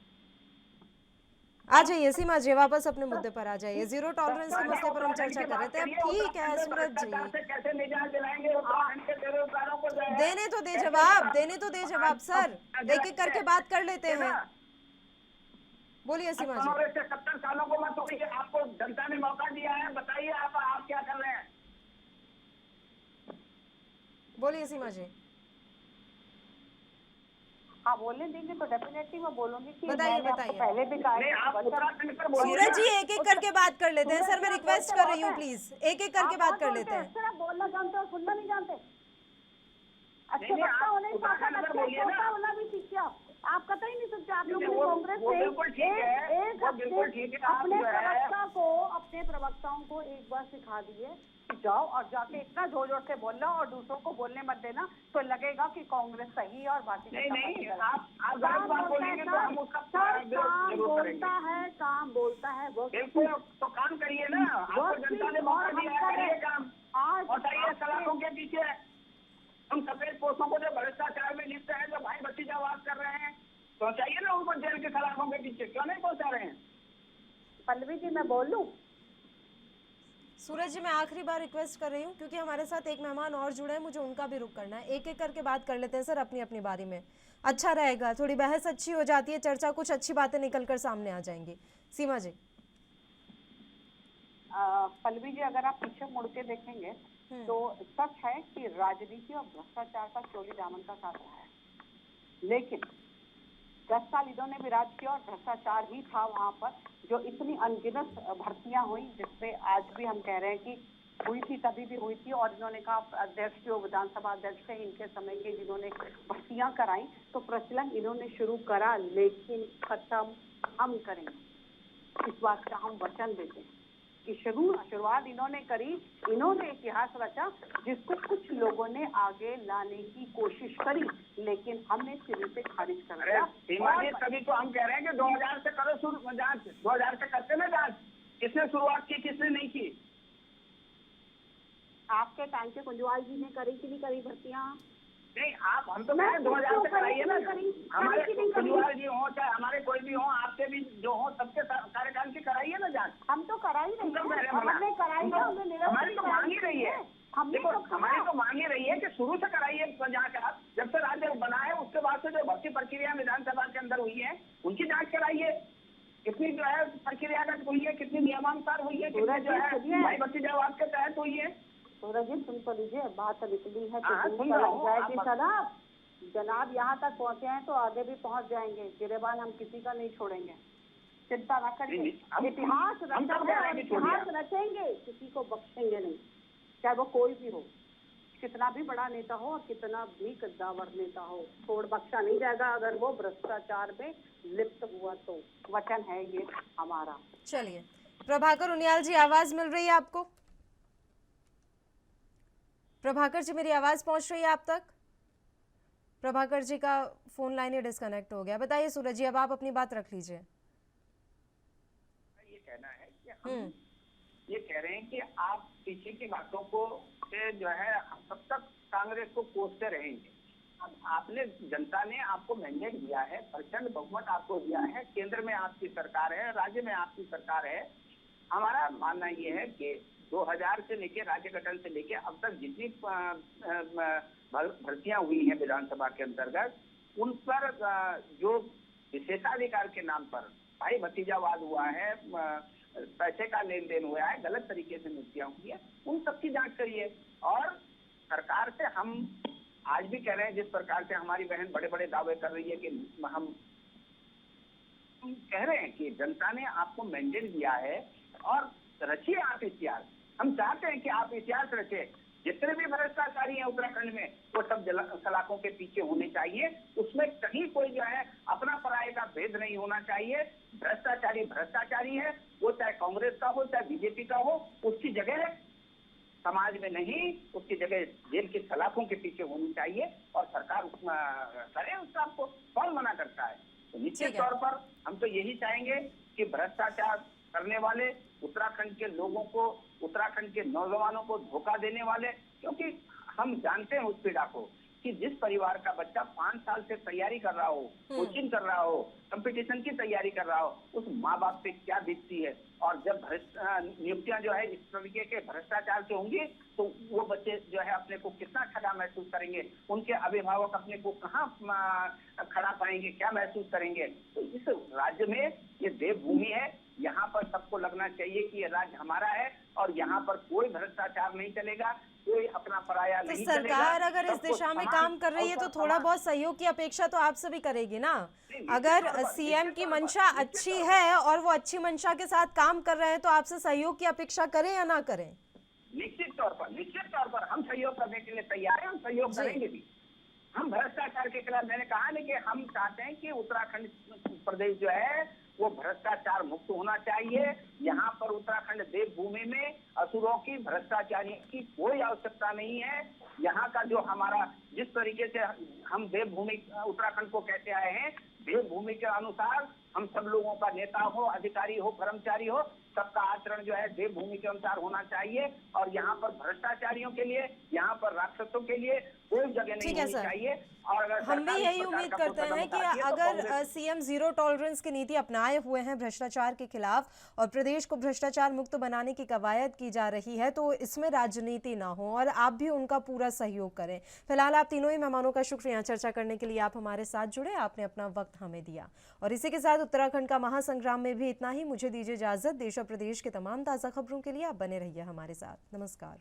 आ जाइए सीमा जी, वापस अपने मुद्दे पर आ जाइए। जीरो टॉलरेंस के मसले पर हम चर्चा कर रहे थे। अब ठीक है सूरज जी, देने तो दे जवाब, देने तो दे जवाब सर, एक एक करके बात कर लेते हैं। बोलिए सीमा जी। 70 सालों को मत होइए, आपको जनता ने मौका दिया है, बताइए आप क्या कर रहे हैं? बोलिए सीमा जी। हाँ बोलने देंगे तो डेफिनेटली मैं बोलूंगी कि बताइए पहले भी कहा। सूरज जी एक एक करके बात कर लेते हैं सर, मैं रिक्वेस्ट कर रही हूँ प्लीज एक एक करके बात कर लेते हैं। सर आप बोलना जानते हो, सुनना नहीं जानते। अच्छा बच्चा होने होना भी सीखिए आप। आप कतई नहीं सकते। आप लोग वो कांग्रेस बिल्कुल ठीक है, एक वो बिल्कुल हफ्ते ठीक है। आप अपने जो है अपने प्रवक्ताओं को एक बार सिखा दिए कि जाओ और जाके इतना जोर जोर से बोलना और दूसरों को बोलने मत देना, तो लगेगा कि कांग्रेस सही है और बाकी नहीं, आप गलत बात बोलेंगे तो हम उसका विरोध जरूर करेंगे। काम बोलता है वो बिल्कुल, तो काम करिए ना, आपको जनता ने मौका दिया है, करिए काम। आज हटाइए सलाखों के पीछे हम सफेद पोस्तों को जो भ्रष्टाचार में लिप्त है, जो भाई भतीजावाद कर रहे हैं, पहुंचाइए ना उनको जेल की सलाखों के पीछे। क्यों नहीं पहुंचा रहे हैं? पल्लवी जी मैं बोल लूं? सूरज जी, मैं आखिरी बार रिक्वेस्ट कर रही हूँ क्योंकि हमारे साथ एक मेहमान और जुड़े हैं, मुझे उनका भी रुख करना है। एक एक करके बात कर लेते हैं सर, अपनी अपनी बारी में। अच्छा रहेगा, थोड़ी बहस अच्छी हो जाती है, चर्चा, कुछ अच्छी बातें निकल कर सामने आ जाएंगी। सीमा जी। पल्लवी जी, अगर आप पीछे मुड़ के देखेंगे तो सच है कि राजनीति और भ्रष्टाचार का चोली दामन का साथ रहा है, लेकिन 10 साल इन्होंने भी राज किया और भ्रष्टाचार ही था वहां पर। जो इतनी अनगिनत भर्तियां हुई, जिसपे आज भी हम कह रहे हैं कि हुई थी, तभी भी हुई थी। और इन्होंने कहा अध्यक्ष जो विधानसभा अध्यक्ष थे इनके समय के, जिन्होंने भर्तियां कराई, तो प्रचलन इन्होंने शुरू करा, लेकिन खत्म हम करेंगे। इस बात का हम वचन देते हैं कि शुरुआत इन्होंने करी, इन्होंने इतिहास रचा, जिसको कुछ लोगों ने आगे लाने की कोशिश करी, लेकिन हमने सिरे से खारिज कर दिया। सीमा जी, तभी तो हम कह रहे हैं कि 2000 से करो शुरू जांच। 2000 से करते ना जांच, किसने शुरुआत की, किसने नहीं की? आपके टाइम के कुंजवाल जी ने करी कि नहीं करी भर्तियां? नहीं, आप हम तो कह रहे हैं 2000 से कराइए ना। हमारे कुंजवाल जी हो चाहे हमारे कोई भी हो, आपके भी जो हो, सबके कार्यकाल की कराइए ना जांच। हम तो करा ही नहीं, हमने कराई है, हमारी तो मांग ही रही है। देखो, हमारी तो मांग ही रही है कि शुरू से कराइए जांच। आप जब से राज्य बना है उसके बाद से जो भर्ती प्रक्रिया विधानसभा के अंदर हुई है, उनकी जांच कराइए। कितनी जो है प्रक्रियागत हुई है, कितनी नियमानुसार हुई है, कितनी जो है भाई भतीजावाद के तहत हुई है। सूरज जी सुन तो लीजिए, बात निकली है हाँ, तो सुन रहा हूँ। जाएगी सलाह। जनाब यहाँ तक पहुँचे हैं तो आगे भी पहुँच जाएंगे। गिरेबान हम किसी का नहीं छोड़ेंगे, चिंता न करिए। इतिहास रचेंगे, किसी को बख्शेंगे नहीं, चाहे वो कोई भी हो, कितना भी बड़ा नेता हो और कितना भी कद्दावर नेता हो, छोड़ बख्शा नहीं जाएगा अगर वो भ्रष्टाचार में लिप्त हुआ तो। वचन है ये हमारा। चलिए, प्रभाकर उनियाल जी, आवाज मिल रही है आपको? प्रभाकर जी, मेरी आवाज पहुंच रही है आप तक? प्रभाकर जी का फोन लाइन ही डिस्कनेक्ट हो गया। बताइए सूरज जी, अब आप अपनी बात रख लीजिए। ये कहना है कि हम ये कह रहे हैं कि आप पीछे की बातों को से जो है हम तब तक कांग्रेस को कोसते रहेंगे। अब आपने, जनता ने आपको मैंडेट दिया है, प्रचंड बहुमत आपको दिया है, केंद्र में आपकी सरकार है, राज्य में आपकी सरकार है। हमारा मानना ये है कि 2000 से लेके राज्य गठन से लेके अब तक जितनी भर्तियां हुई हैं विधानसभा के अंतर्गत, उन पर जो विशेषाधिकार के नाम पर भाई भतीजावाद हुआ है, पैसे का लेन देन हुआ है, गलत तरीके से नियुक्तियां हुई है, उन सब की जांच करिए। और सरकार से हम आज भी कह रहे हैं, जिस प्रकार से हमारी बहन बड़े बड़े दावे कर रही है कि हम कह रहे हैं कि जनता ने आपको मैंडेट दिया है और रचिए आप इतिहास। हम चाहते हैं कि आप इतिहास रचे। जितने भी भ्रष्टाचारी हैं उत्तराखंड में, वो सब सलाखों के पीछे होने चाहिए। उसमें कहीं कोई जो है अपना पराये का भेद नहीं होना चाहिए। भ्रष्टाचारी भ्रष्टाचारी है, वो चाहे कांग्रेस का हो चाहे बीजेपी का हो, उसकी जगह समाज में नहीं, उसकी जगह जेल की सलाखों के पीछे होनी चाहिए। और सरकार करे उस काम को, कौन मना करता है? तो निश्चित तौर पर हम तो यही चाहेंगे कि भ्रष्टाचार करने वाले, उत्तराखंड के लोगों को, उत्तराखंड के नौजवानों को धोखा देने वाले, क्योंकि हम जानते हैं उस पीड़ा को कि जिस परिवार का बच्चा 5 साल से तैयारी कर रहा हो, कोचिंग कर रहा हो, कंपटीशन की तैयारी कर रहा हो, उस माँ बाप पे क्या बीतती है। और जब नियुक्तियां जो है इस तरीके के भ्रष्टाचार से होंगी तो वो बच्चे जो है अपने को कितना ठगा महसूस करेंगे, उनके अभिभावक अपने को कहाँ खड़ा पाएंगे, क्या महसूस करेंगे। तो इस राज्य में ये देवभूमि है, यहाँ पर सबको लगना चाहिए कि ये राज्य हमारा है और यहाँ पर कोई भ्रष्टाचार नहीं चलेगा, कोई अपना पराया नहीं चलेगा। सरकार अगर इस दिशा में काम कर रही है तो थोड़ा बहुत सहयोग की अपेक्षा तो आपसे भी करेगी ना। अगर सीएम की मंशा अच्छी है और वो अच्छी मंशा के साथ काम कर रहे हैं तो आपसे सहयोग की अपेक्षा करें या ना करें? निश्चित तौर पर हम सहयोग करने के लिए तैयार हैं, हम सहयोग करेंगे भी। हम भ्रष्टाचार के खिलाफ, मैंने कहा नहीं कि हम चाहते हैं कि उत्तराखंड प्रदेश जो है वो भ्रष्टाचार मुक्त होना चाहिए। यहाँ पर उत्तराखंड देवभूमि में असुरों की, भ्रष्टाचारियों की कोई आवश्यकता नहीं है। यहाँ का जो हमारा, जिस तरीके से हम देवभूमि उत्तराखंड को कहते आए हैं, देवभूमि के अनुसार हम सब लोगों का, नेता हो, अधिकारी हो, कर्मचारी हो, सबका आचरण जो है देवभूमि के अनुसार होना चाहिए। और यहाँ पर भ्रष्टाचारियों के लिए, यहाँ पर राक्षसों के लिए कोई जगह नहीं ठीक है होनी सर। चाहिए। और अगर हम भी सरकार इस यही प्रकार उम्मीद का करते कदम हैं कि उठाती है तो अगर कांग्रेस सीएम जीरो टॉलरेंस की नीति अपनाए हुए हैं भ्रष्टाचार के खिलाफ और प्रदेश को भ्रष्टाचार मुक्त बनाने की कवायद की जा रही है, तो इसमें राजनीति ना हो और आप भी उनका पूरा सहयोग करें। फिलहाल आप तीनों ही मेहमानों का शुक्रिया, चर्चा करने के लिए आप हमारे साथ जुड़े, आपने अपना वक्त हमें दिया। और इसी के साथ उत्तराखंड का महासंग्राम में भी इतना ही। मुझे दीजिए इजाजत। देश और प्रदेश के तमाम ताज़ा खबरों के लिए आप बने रहिए हमारे साथ। नमस्कार।